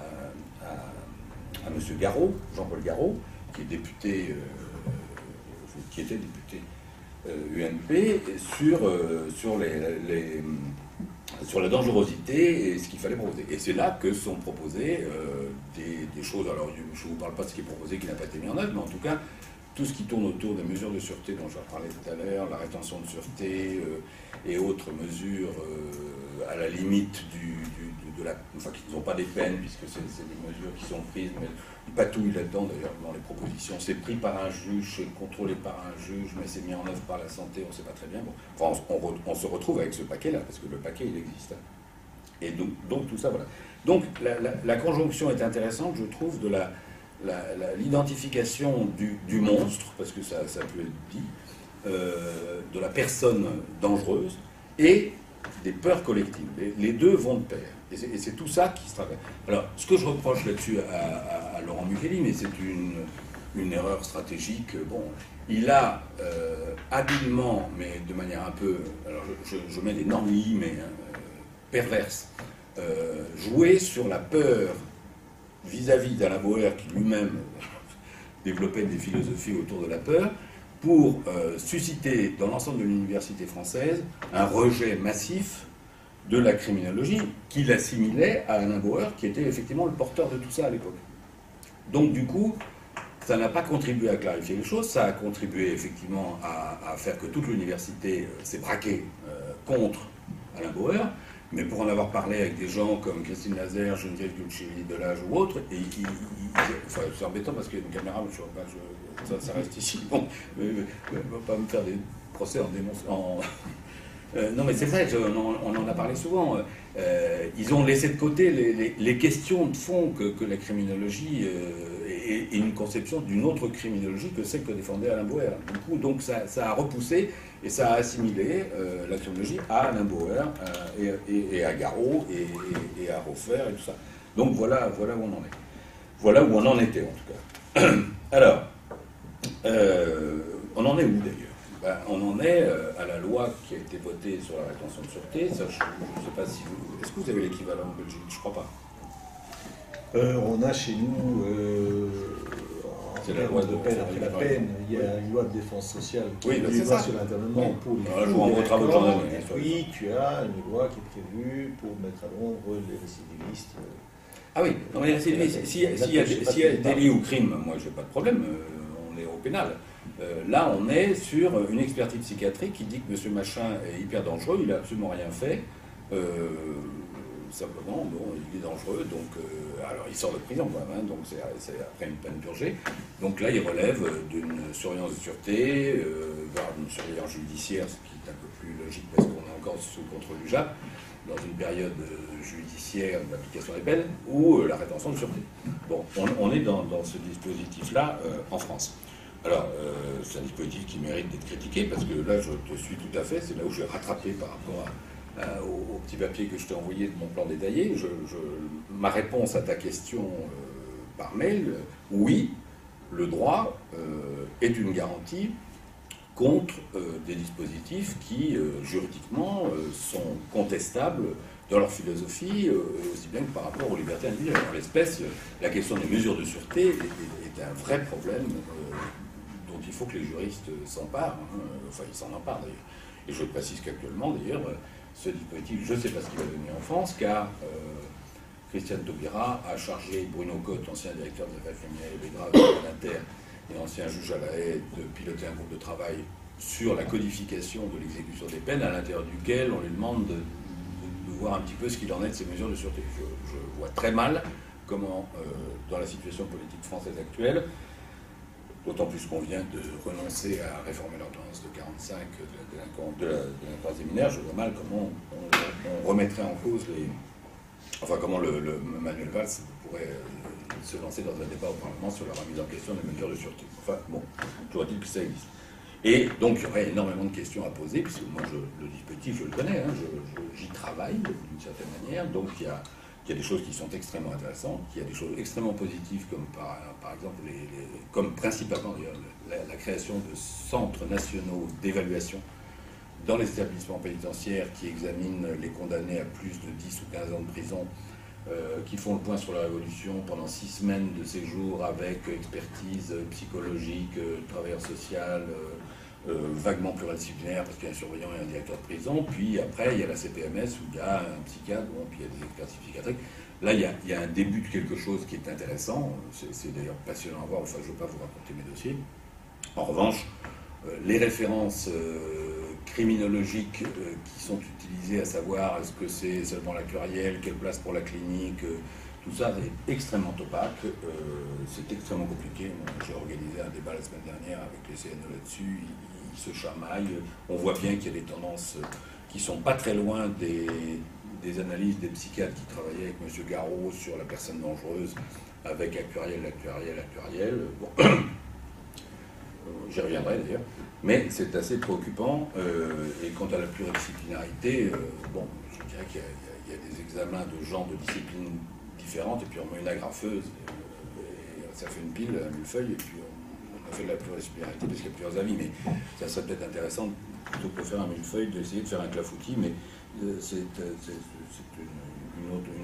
M. Garot, Jean-Paul Garot, qui est député, qui était député UNP, sur la dangerosité et ce qu'il fallait proposer. Et c'est là que sont proposées des choses. Alors, je ne vous parle pas de ce qui est proposé qui n'a pas été mis en œuvre, mais en tout cas, tout ce qui tourne autour des mesures de sûreté dont je parlais tout à l'heure, la rétention de sûreté et autres mesures à la limite enfin, qui ne sont pas des peines, puisque c'est des mesures qui sont prises, mais il patouille là-dedans d'ailleurs dans les propositions. C'est pris par un juge, c'est contrôlé par un juge, mais c'est mis en œuvre par la santé, on ne sait pas très bien. Bon. Enfin, on se retrouve avec ce paquet-là, parce que le paquet, il existe. Et donc tout ça, voilà. Donc la conjonction est intéressante, je trouve, de l'identification du monstre, parce que ça peut être dit, de la personne dangereuse, et des peurs collectives. Les deux vont de pair. Et c'est tout ça qui se travaille. Alors, ce que je reproche là-dessus à Laurent Mukeli, mais c'est une erreur stratégique, bon, il a habilement, mais de manière un peu, alors je mets d'énormes guillemets, perverse, joué sur la peur vis-à-vis d'Alain Bauer, qui lui-même développait des philosophies autour de la peur, pour susciter dans l'ensemble de l'université française un rejet massif de la criminologie qu'il assimilait à Alain Bauer, qui était effectivement le porteur de tout ça à l'époque. Donc du coup, ça n'a pas contribué à clarifier les choses, ça a contribué effectivement à faire que toute l'université s'est braquée contre Alain Bauer, mais pour en avoir parlé avec des gens comme Christine Lazaire, Geneviève Gulchelli-Delage ou autres, enfin, c'est embêtant parce qu'il y a une caméra, mais ça reste ici. Bon, ne va pas me faire des procès en dénonçant. Non, mais c'est vrai, on en a parlé souvent. Ils ont laissé de côté les questions de fond que la criminologie et une conception d'une autre criminologie que celle que défendait Alain Bauer. Du coup, donc ça a repoussé et ça a assimilé la criminologie à Alain Bauer et à Garot et à Hofer et tout ça. Donc voilà où on en est. Voilà où on en était en tout cas. Alors, on en est où d'ailleurs? Ben, on en est à la loi qui a été votée sur la rétention de sûreté. Ça, je ne sais pas si vous... Est-ce que vous avez l'équivalent en Belgique? Je ne crois pas. On a chez nous, c'est la loi de peine après la peine, il y a une loi de défense sociale qui est prévue sur l'internement pour les fous. Et puis tu as une loi qui est prévue pour mettre à l'ombre les récidivistes. Ah oui, non, mais s'il y a délit ou crime, moi je n'ai pas de problème, on est au pénal. Là, on est sur une expertise psychiatrique qui dit que M. Machin est hyper dangereux, il n'a absolument rien fait. Simplement, bon, il est dangereux, donc alors il sort de prison quand même, hein, donc c'est après une peine purgée. Donc là, il relève d'une surveillance de sûreté, voire d'une surveillance judiciaire, ce qui est un peu plus logique parce qu'on est encore sous contrôle du JAP, dans une période judiciaire d'application des peines, ou la rétention de sûreté. Bon, on est dans ce dispositif-là en France. Alors, c'est un dispositif qui mérite d'être critiqué, parce que là, je te suis tout à fait, c'est là où je vais rattraper par rapport au petit papier que je t'ai envoyé de mon plan détaillé. Ma réponse à ta question par mail, oui, le droit est une garantie contre des dispositifs qui, juridiquement, sont contestables dans leur philosophie, aussi bien que par rapport aux libertés individuelles. En l'espèce, la question des mesures de sûreté est un vrai problème dont il faut que les juristes s'emparent. Enfin, ils s'en emparent d'ailleurs. Et je précise qu'actuellement, d'ailleurs, ce dispositif, je ne sais pas ce qu'il va devenir en France, car Christiane Taubira a chargé Bruno Cotte, ancien directeur des affaires criminelles et graves de l'Inter, et ancien juge à la haie, de piloter un groupe de travail sur la codification de l'exécution des peines, à l'intérieur duquel on lui demande de voir un petit peu ce qu'il en est de ces mesures de sûreté. Je vois très mal comment, dans la situation politique française actuelle, d'autant plus qu'on vient de renoncer à réformer l'ordonnance de 45 de la des mineurs, je vois mal comment on remettrait en cause enfin comment le Manuel Valls pourrait se lancer dans un débat au Parlement sur la remise en question des mesures de sûreté. Enfin bon, toujours dit que ça existe. Et donc il y aurait énormément de questions à poser, puisque moi le dispositif je le connais, hein, j'y travaille d'une certaine manière, donc il y a des choses qui sont extrêmement intéressantes, il y a des choses extrêmement positives, comme par exemple, comme principalement la création de centres nationaux d'évaluation dans les établissements pénitentiaires qui examinent les condamnés à plus de 10 ou 15 ans de prison, qui font le point sur la révolution pendant 6 semaines de séjour avec expertise psychologique, travailleur social, vaguement pluridisciplinaire parce qu'il y a un surveillant et un directeur de prison, puis après il y a la CPMS où il y a un psychiatre, bon, puis il y a des expertises psychiatriques. Là il y a un début de quelque chose qui est intéressant, c'est d'ailleurs passionnant à voir, enfin je ne veux pas vous raconter mes dossiers. En revanche, les références criminologiques qui sont utilisées, à savoir est-ce que c'est seulement la plurielle, quelle place pour la clinique, tout ça est extrêmement opaque, c'est extrêmement compliqué. J'ai organisé un débat la semaine dernière avec les CNE là-dessus, ils se chamaillent, on voit bien qu'il y a des tendances qui ne sont pas très loin des analyses des psychiatres qui travaillaient avec M. Garot sur la personne dangereuse, avec actuariel. Bon. J'y reviendrai d'ailleurs, mais c'est assez préoccupant. Et quant à la pluridisciplinarité, bon, je dirais qu'il y a des examens de gens de disciplines différentes, et puis on met une agrafeuse, et ça fait une pile, un millefeuille, et puis on a fait de la pluridisciplinarité parce qu'il y a plusieurs avis, mais ça serait peut-être intéressant, plutôt que de faire un millefeuille, d'essayer de faire un clafoutis, mais c'est une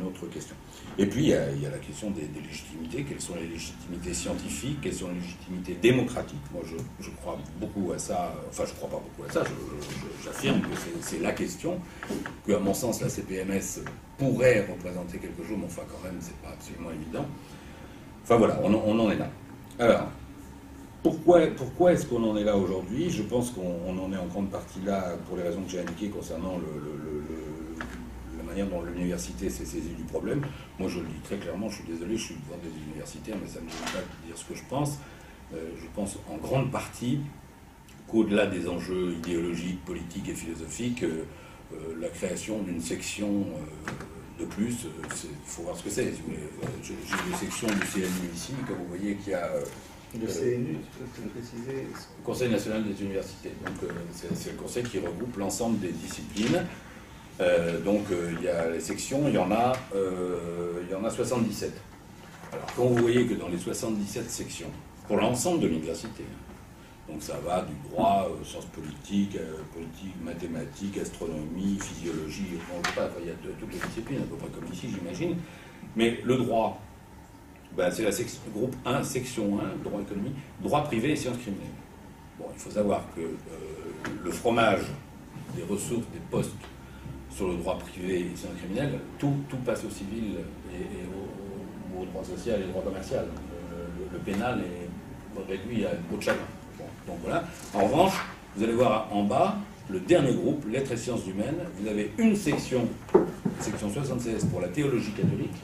autre question. Et puis il y a la question des légitimités. Quelles sont les légitimités scientifiques, quelles sont les légitimités démocratiques? Moi je crois beaucoup à ça, enfin je crois pas beaucoup à ça, j'affirme que c'est la question, que à mon sens la CPMS pourrait représenter quelque chose, mais enfin quand même c'est pas absolument évident. Enfin voilà, on en est là. Alors, Pourquoi est-ce qu'on en est là aujourd'hui? Je pense qu'on en est en grande partie là pour les raisons que j'ai indiquées concernant la manière dont l'université s'est saisie du problème. Moi, je le dis très clairement, je suis désolé, je suis devant des universitaires, mais ça ne me gêne pas de dire ce que je pense. Je pense en grande partie qu'au-delà des enjeux idéologiques, politiques et philosophiques, la création d'une section de plus, il faut voir ce que c'est. Si vous voulez. J'ai une section du CNU ici, comme vous voyez qu'il y a... Le CNU, tu peux le préciser? Conseil national des universités. Donc c'est le conseil qui regroupe l'ensemble des disciplines. Il y a les sections, il y en a 77. Alors quand vous voyez que dans les 77 sections, pour l'ensemble de l'université, donc ça va du droit, sciences politiques, mathématiques, astronomie, physiologie, il y a toutes les disciplines, à peu près comme ici j'imagine, mais le droit, c'est la section, groupe 1, section 1, droit économique, droit privé et sciences criminelles. Bon, il faut savoir que le fromage des ressources, des postes sur le droit privé et sciences criminelles, tout passe au civil et au droit social et au droit commercial. Le pénal est réduit à une peau de chagrin. Bon, donc voilà. En revanche, vous allez voir en bas, le dernier groupe, lettres et sciences humaines, vous avez une section 76 pour la théologie catholique,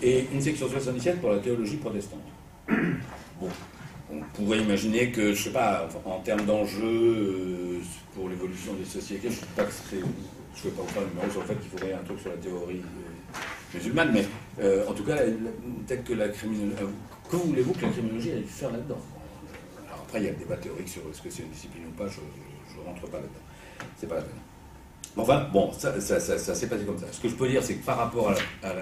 et une section 77 pour la théologie protestante. Bon, on pourrait imaginer que, je sais pas, en termes d'enjeux pour l'évolution des sociétés, je ne sais pas que je ne vais pas vous faire le numéro sur le fait qu'il faudrait un truc sur la théorie musulmane, mais en tout cas, peut-être que la criminologie... Que voulez-vous que la criminologie aille faire là-dedans? Alors après, il y a le débat théorique sur ce que c'est une discipline ou pas, je ne rentre pas là-dedans. C'est pas la peine. Enfin, bon, ça s'est passé comme ça. Ce que je peux dire, c'est que par rapport à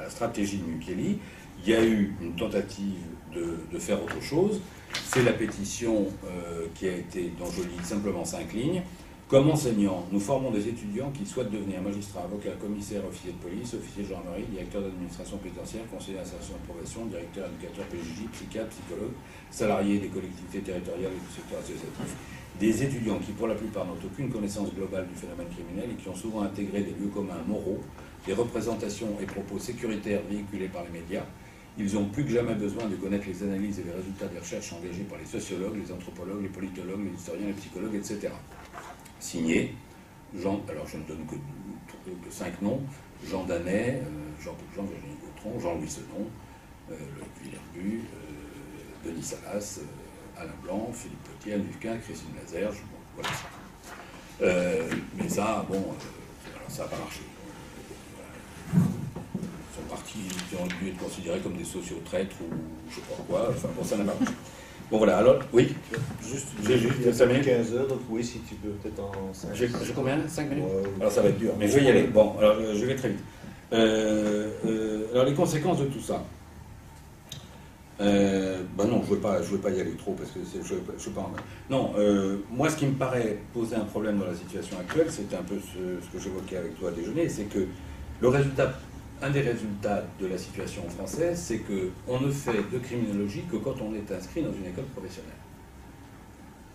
la stratégie de Mukieli, il y a eu une tentative de faire autre chose. C'est la pétition qui a été, dont je lis simplement 5 lignes. Comme enseignant, nous formons des étudiants qui souhaitent devenir magistrats, avocats, commissaires, officiers de police, officiers de gendarmerie, directeurs d'administration pénitentiaire, conseillers d'insertion et de probation, directeurs éducateurs PJJ, psychiatres, psychologues, salariés des collectivités territoriales et du secteur associatif. Des étudiants qui, pour la plupart, n'ont aucune connaissance globale du phénomène criminel et qui ont souvent intégré des lieux communs moraux, des représentations et propos sécuritaires véhiculés par les médias. Ils ont plus que jamais besoin de connaître les analyses et les résultats des recherches engagées par les sociologues, les anthropologues, les politologues, les historiens, les psychologues, etc. Signé, alors je ne donne que 5 noms, Jean Danet, Jean-Virginie Gautron, Jean-Louis Senon, Loïc Villerbu, Denis Salas, Alain Blanc, Philippe Potier, Anne Lucas, Christine Lazerge, bon, voilà. Mais ça, bon, ça n'a pas marché. Voilà. Ils sont partis, ils ont dû être considérés comme des sociaux-traîtres ou je sais pas quoi, enfin bon, ça n'a pas marché. Bon voilà, alors, oui, j'ai juste 5 minutes. 15 heures, donc oui, si tu peux peut-être en 5 J'ai combien? 5 minutes? Alors ça va être dur. Mais je vais y aller. Bon, alors je vais très vite. Alors les conséquences de tout ça. Non, je veux pas y aller trop parce que je sais pas. Non, moi ce qui me paraît poser un problème dans la situation actuelle, c'est un peu ce que j'évoquais avec toi à déjeuner, c'est que un des résultats de la situation française, c'est qu'on ne fait de criminologie que quand on est inscrit dans une école professionnelle.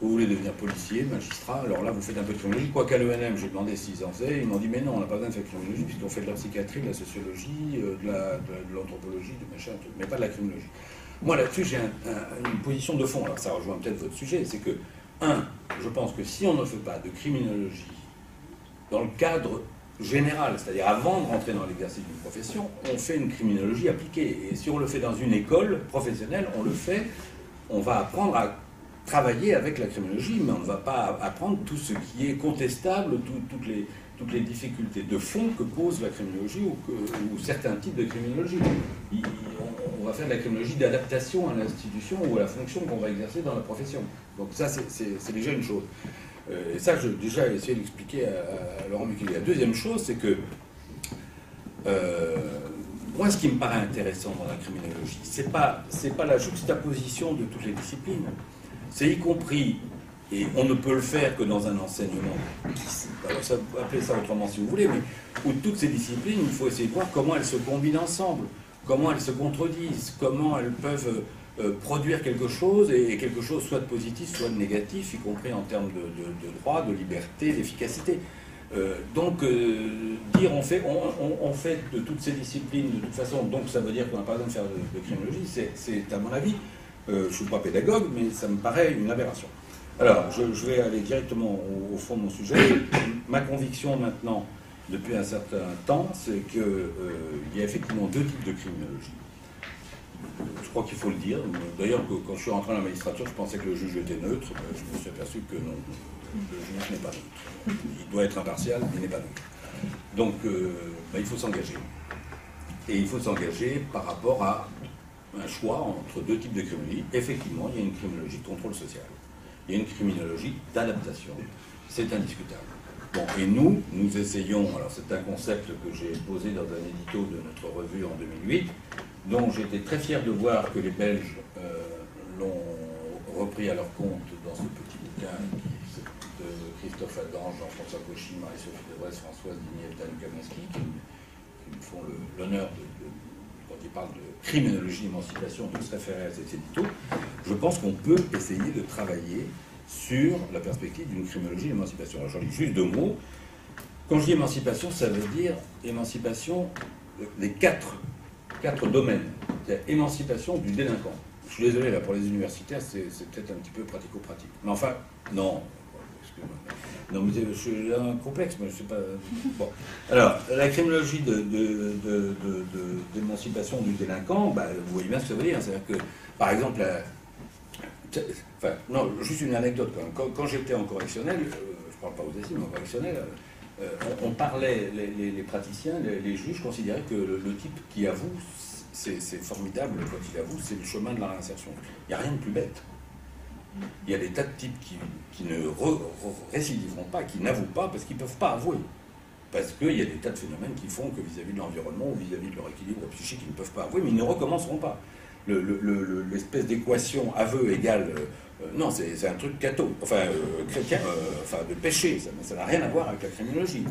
Vous voulez devenir policier, magistrat, alors là vous faites un peu de criminologie, quoiqu'à l'ENM, j'ai demandé s'ils en faisaient, ils m'ont dit mais non, on n'a pas besoin de faire de criminologie, puisqu'on fait de la psychiatrie, de la sociologie, de l'anthropologie, de machin, mais pas de la criminologie. Moi là-dessus j'ai une position de fond, alors ça rejoint peut-être votre sujet, c'est que, je pense que si on ne fait pas de criminologie dans le cadre général, c'est-à-dire avant de rentrer dans l'exercice d'une profession, on fait une criminologie appliquée. Et si on le fait dans une école professionnelle, on va apprendre à travailler avec la criminologie, mais on ne va pas apprendre tout ce qui est contestable, toutes les difficultés de fond que pose la criminologie ou certains types de criminologie. On va faire de la criminologie d'adaptation à l'institution ou à la fonction qu'on va exercer dans la profession. Donc ça, c'est déjà une chose. Et ça, j'ai déjà essayé d'expliquer à Laurent Mukieli. La deuxième chose, c'est que moi, ce qui me paraît intéressant dans la criminologie, c'est pas la juxtaposition de toutes les disciplines. C'est y compris, et on ne peut le faire que dans un enseignement, alors ça, appelez ça autrement si vous voulez, mais où toutes ces disciplines, il faut essayer de voir comment elles se combinent ensemble, comment elles se contredisent, comment elles peuvent produire quelque chose, et quelque chose soit de positif, soit de négatif, y compris en termes de droit, de liberté, d'efficacité. Dire on fait de toutes ces disciplines de toute façon, donc ça veut dire qu'on n'a pas besoin de faire de criminologie, c'est à mon avis Je ne suis pas pédagogue, mais ça me paraît une aberration. Alors, je vais aller directement au fond de mon sujet. Ma conviction maintenant, depuis un certain temps, c'est qu'il y a effectivement deux types de criminologie. Je crois qu'il faut le dire. D'ailleurs, quand je suis rentré dans la magistrature, je pensais que le juge était neutre. Je me suis aperçu que non, le juge n'est pas neutre. Il doit être impartial, mais il n'est pas neutre. Donc, il faut s'engager. Et il faut s'engager par rapport à un choix entre deux types de criminologie. Effectivement, il y a une criminologie de contrôle social. Il y a une criminologie d'adaptation. C'est indiscutable. Bon, et nous essayons, alors c'est un concept que j'ai posé dans un édito de notre revue en 2008, dont j'étais très fier de voir que les Belges l'ont repris à leur compte dans ce petit bouquin de Christophe Adam, Jean-François Cauchy, Marie-Sophie Debresse, Françoise Digny et Dan Kaminski, qui me font l'honneur quand ils parlent de criminologie émancipation, de se référer à cet édito. Je pense qu'on peut essayer de travailler sur la perspective d'une criminologie d'émancipation. Alors j'en dis juste deux mots. Quand je dis émancipation, ça veut dire émancipation des quatre domaines. C'est émancipation du délinquant. Je suis désolé, là, pour les universitaires, c'est peut-être un petit peu pratico-pratique. Mais enfin, non. Excusez-moi. Non, mais je suis un complexe, mais je ne sais pas... Bon. Alors, la criminologie d'émancipation du délinquant, vous voyez bien ce que ça veut dire. C'est-à-dire que, par exemple, enfin, non, juste une anecdote quand même. Quand j'étais en correctionnel, je ne parle pas aux assises, mais en correctionnel, on parlait, les praticiens, les juges considéraient que le type qui avoue, c'est formidable quand il avoue, c'est le chemin de la réinsertion. Il n'y a rien de plus bête. Il y a des tas de types qui ne récidiveront pas, qui n'avouent pas, parce qu'ils ne peuvent pas avouer. Parce qu'il y a des tas de phénomènes qui font que vis-à-vis de l'environnement ou vis-à-vis de leur équilibre psychique, ils ne peuvent pas avouer, mais ils ne recommenceront pas. L'espèce d'équation aveu égale... non, c'est un truc chrétien, de péché, ça n'a rien à voir avec la criminologie.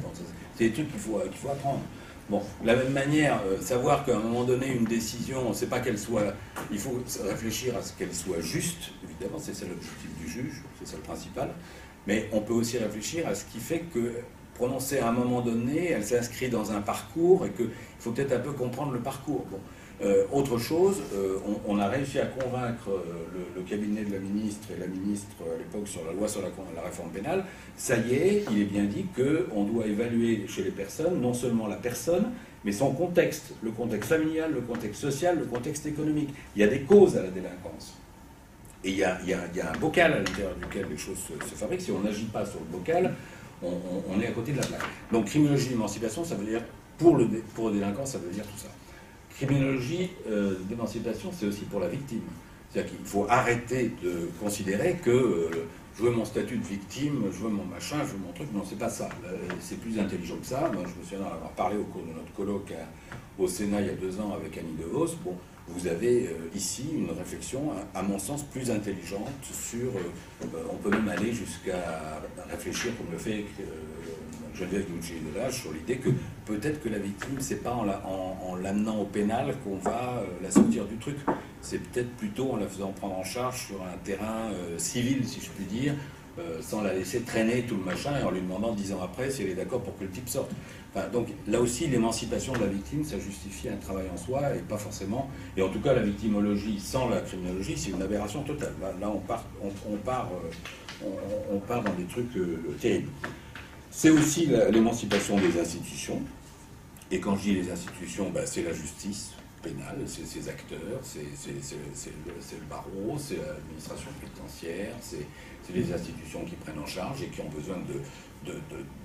C'est des trucs qu'il faut apprendre. Bon, de la même manière, savoir qu'à un moment donné, une décision, c'est pas qu'elle soit... Il faut réfléchir à ce qu'elle soit juste, évidemment, c'est ça l'objectif du juge, c'est ça le principal, mais on peut aussi réfléchir à ce qui fait que, prononcée à un moment donné, elle s'inscrit dans un parcours et qu'il faut peut-être un peu comprendre le parcours. Bon. Autre chose, on a réussi à convaincre le cabinet de la ministre et la ministre à l'époque sur la loi sur la réforme pénale. Ça y est, il est bien dit qu'on doit évaluer chez les personnes non seulement la personne, mais son contexte, le contexte familial, le contexte social, le contexte économique. Il y a des causes à la délinquance. Et il y a un bocal à l'intérieur duquel les choses se fabriquent. Si on n'agit pas sur le bocal, on est à côté de la plaque. Donc criminologie d'émancipation, ça veut dire, pour le délinquant, ça veut dire tout ça. Criminologie d'émancipation, c'est aussi pour la victime. C'est-à-dire qu'il faut arrêter de considérer que je veux mon statut de victime, je veux mon machin, je veux mon truc. Non, c'est pas ça. C'est plus intelligent que ça. Moi, je me souviens d'avoir parlé au cours de notre colloque au Sénat il y a 2 ans avec Annie DeVos. Bon, vous avez ici une réflexion, à mon sens, plus intelligente sur... on peut même aller jusqu'à réfléchir, comme le fait Geneviève Gucci-Delage, sur l'idée que peut-être que la victime, c'est pas en l'amenant au pénal qu'on va la sortir du truc. C'est peut-être plutôt en la faisant prendre en charge sur un terrain civil, si je puis dire, sans la laisser traîner tout le machin et en lui demandant 10 ans après si elle est d'accord pour que le type sorte. Enfin, donc là aussi, l'émancipation de la victime, ça justifie un travail en soi et pas forcément... Et en tout cas, la victimologie sans la criminologie, c'est une aberration totale. Là on part dans des trucs terribles. C'est aussi l'émancipation des institutions. Et quand je dis les institutions, c'est la justice pénale, c'est ses acteurs, c'est le barreau, c'est l'administration pénitentiaire, c'est les institutions qui prennent en charge et qui ont besoin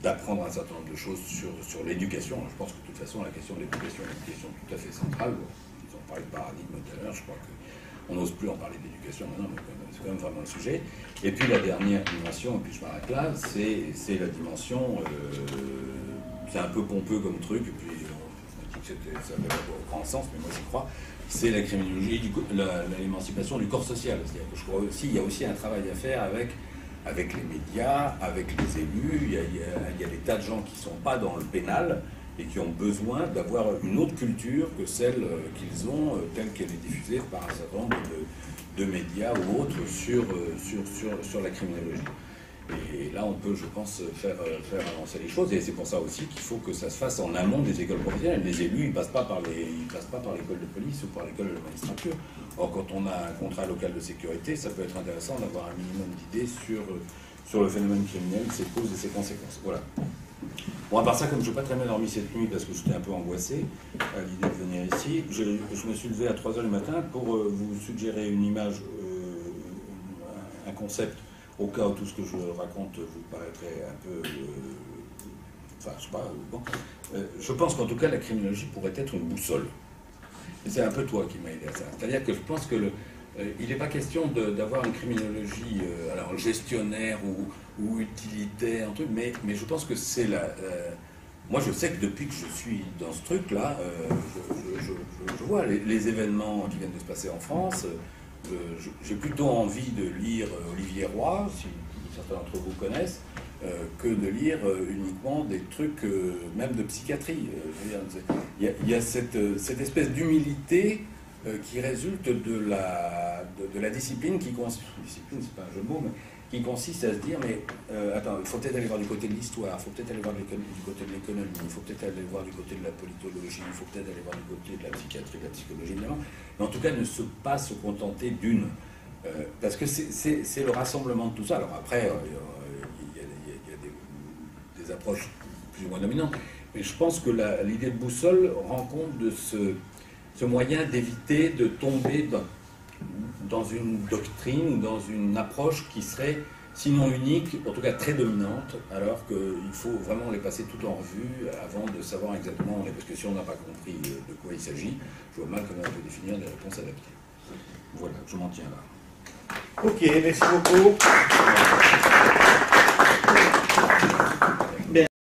d'apprendre un certain nombre de choses sur l'éducation. Je pense que de toute façon, la question de l'éducation est une question tout à fait centrale. Ils ont parlé de paradigme tout à l'heure, je crois qu'on n'ose plus en parler d'éducation maintenant, mais c'est quand même vraiment le sujet. Et puis la dernière dimension, et puis je m'arrête là, c'est la dimension, c'est un peu pompeux comme truc, et puis on dit que ça va au grand sens, mais moi j'y crois, c'est la criminologie, l'émancipation du corps social. C'est-à-dire que je crois aussi, il y a aussi un travail à faire avec les médias, avec les élus, il y a des tas de gens qui ne sont pas dans le pénal, et qui ont besoin d'avoir une autre culture que celle qu'ils ont, telle qu'elle est diffusée par un certain nombre de médias ou autres sur la criminologie. Et là, on peut, je pense, faire avancer les choses. Et c'est pour ça aussi qu'il faut que ça se fasse en amont des écoles professionnelles. Les élus, ils ne passent pas par l'école de police ou par l'école de la magistrature. Or, quand on a un contrat local de sécurité, ça peut être intéressant d'avoir un minimum d'idées sur le phénomène criminel, ses causes et ses conséquences. Voilà. Bon, à part ça, comme je n'ai pas très bien dormi cette nuit parce que j'étais un peu angoissé à l'idée de venir ici, je me suis levé à 3h du matin pour vous suggérer une image, un concept, au cas où tout ce que je raconte vous paraîtrait un peu... enfin, je sais pas... Bon. Je pense qu'en tout cas, la criminologie pourrait être une boussole. Et c'est un peu toi qui m'as aidé à ça. C'est-à-dire que je pense que il n'est pas question d'avoir une criminologie alors gestionnaire ou utilitaire, un truc, mais je pense que c'est moi, je sais que depuis que je suis dans ce truc-là, je vois les événements qui viennent de se passer en France. J'ai plutôt envie de lire Olivier Roy, si certains d'entre vous connaissent, que de lire uniquement des trucs, même de psychiatrie. Il y a cette espèce d'humilité qui résulte de la discipline qui consiste, discipline c'est pas un jeu de mots, mais qui consiste à se dire, mais attends, il faut peut-être aller voir du côté de l'histoire, il faut peut-être aller voir du côté de l'économie, il faut peut-être aller voir du côté de la politologie, il faut peut-être aller voir du côté de la psychiatrie, de la psychologie, évidemment, mais en tout cas ne pas se contenter d'une, parce que c'est le rassemblement de tout ça. Alors après, il y a des approches plus ou moins dominantes, mais je pense que l'idée de boussole rend compte de ce moyen d'éviter de tomber dans une doctrine, dans une approche qui serait sinon unique, en tout cas très dominante, alors qu'il faut vraiment les passer tout en revue avant de savoir exactement, parce que si on n'a pas compris de quoi il s'agit, je vois mal comment on peut définir des réponses adaptées. Voilà, je m'en tiens là. Ok, merci beaucoup.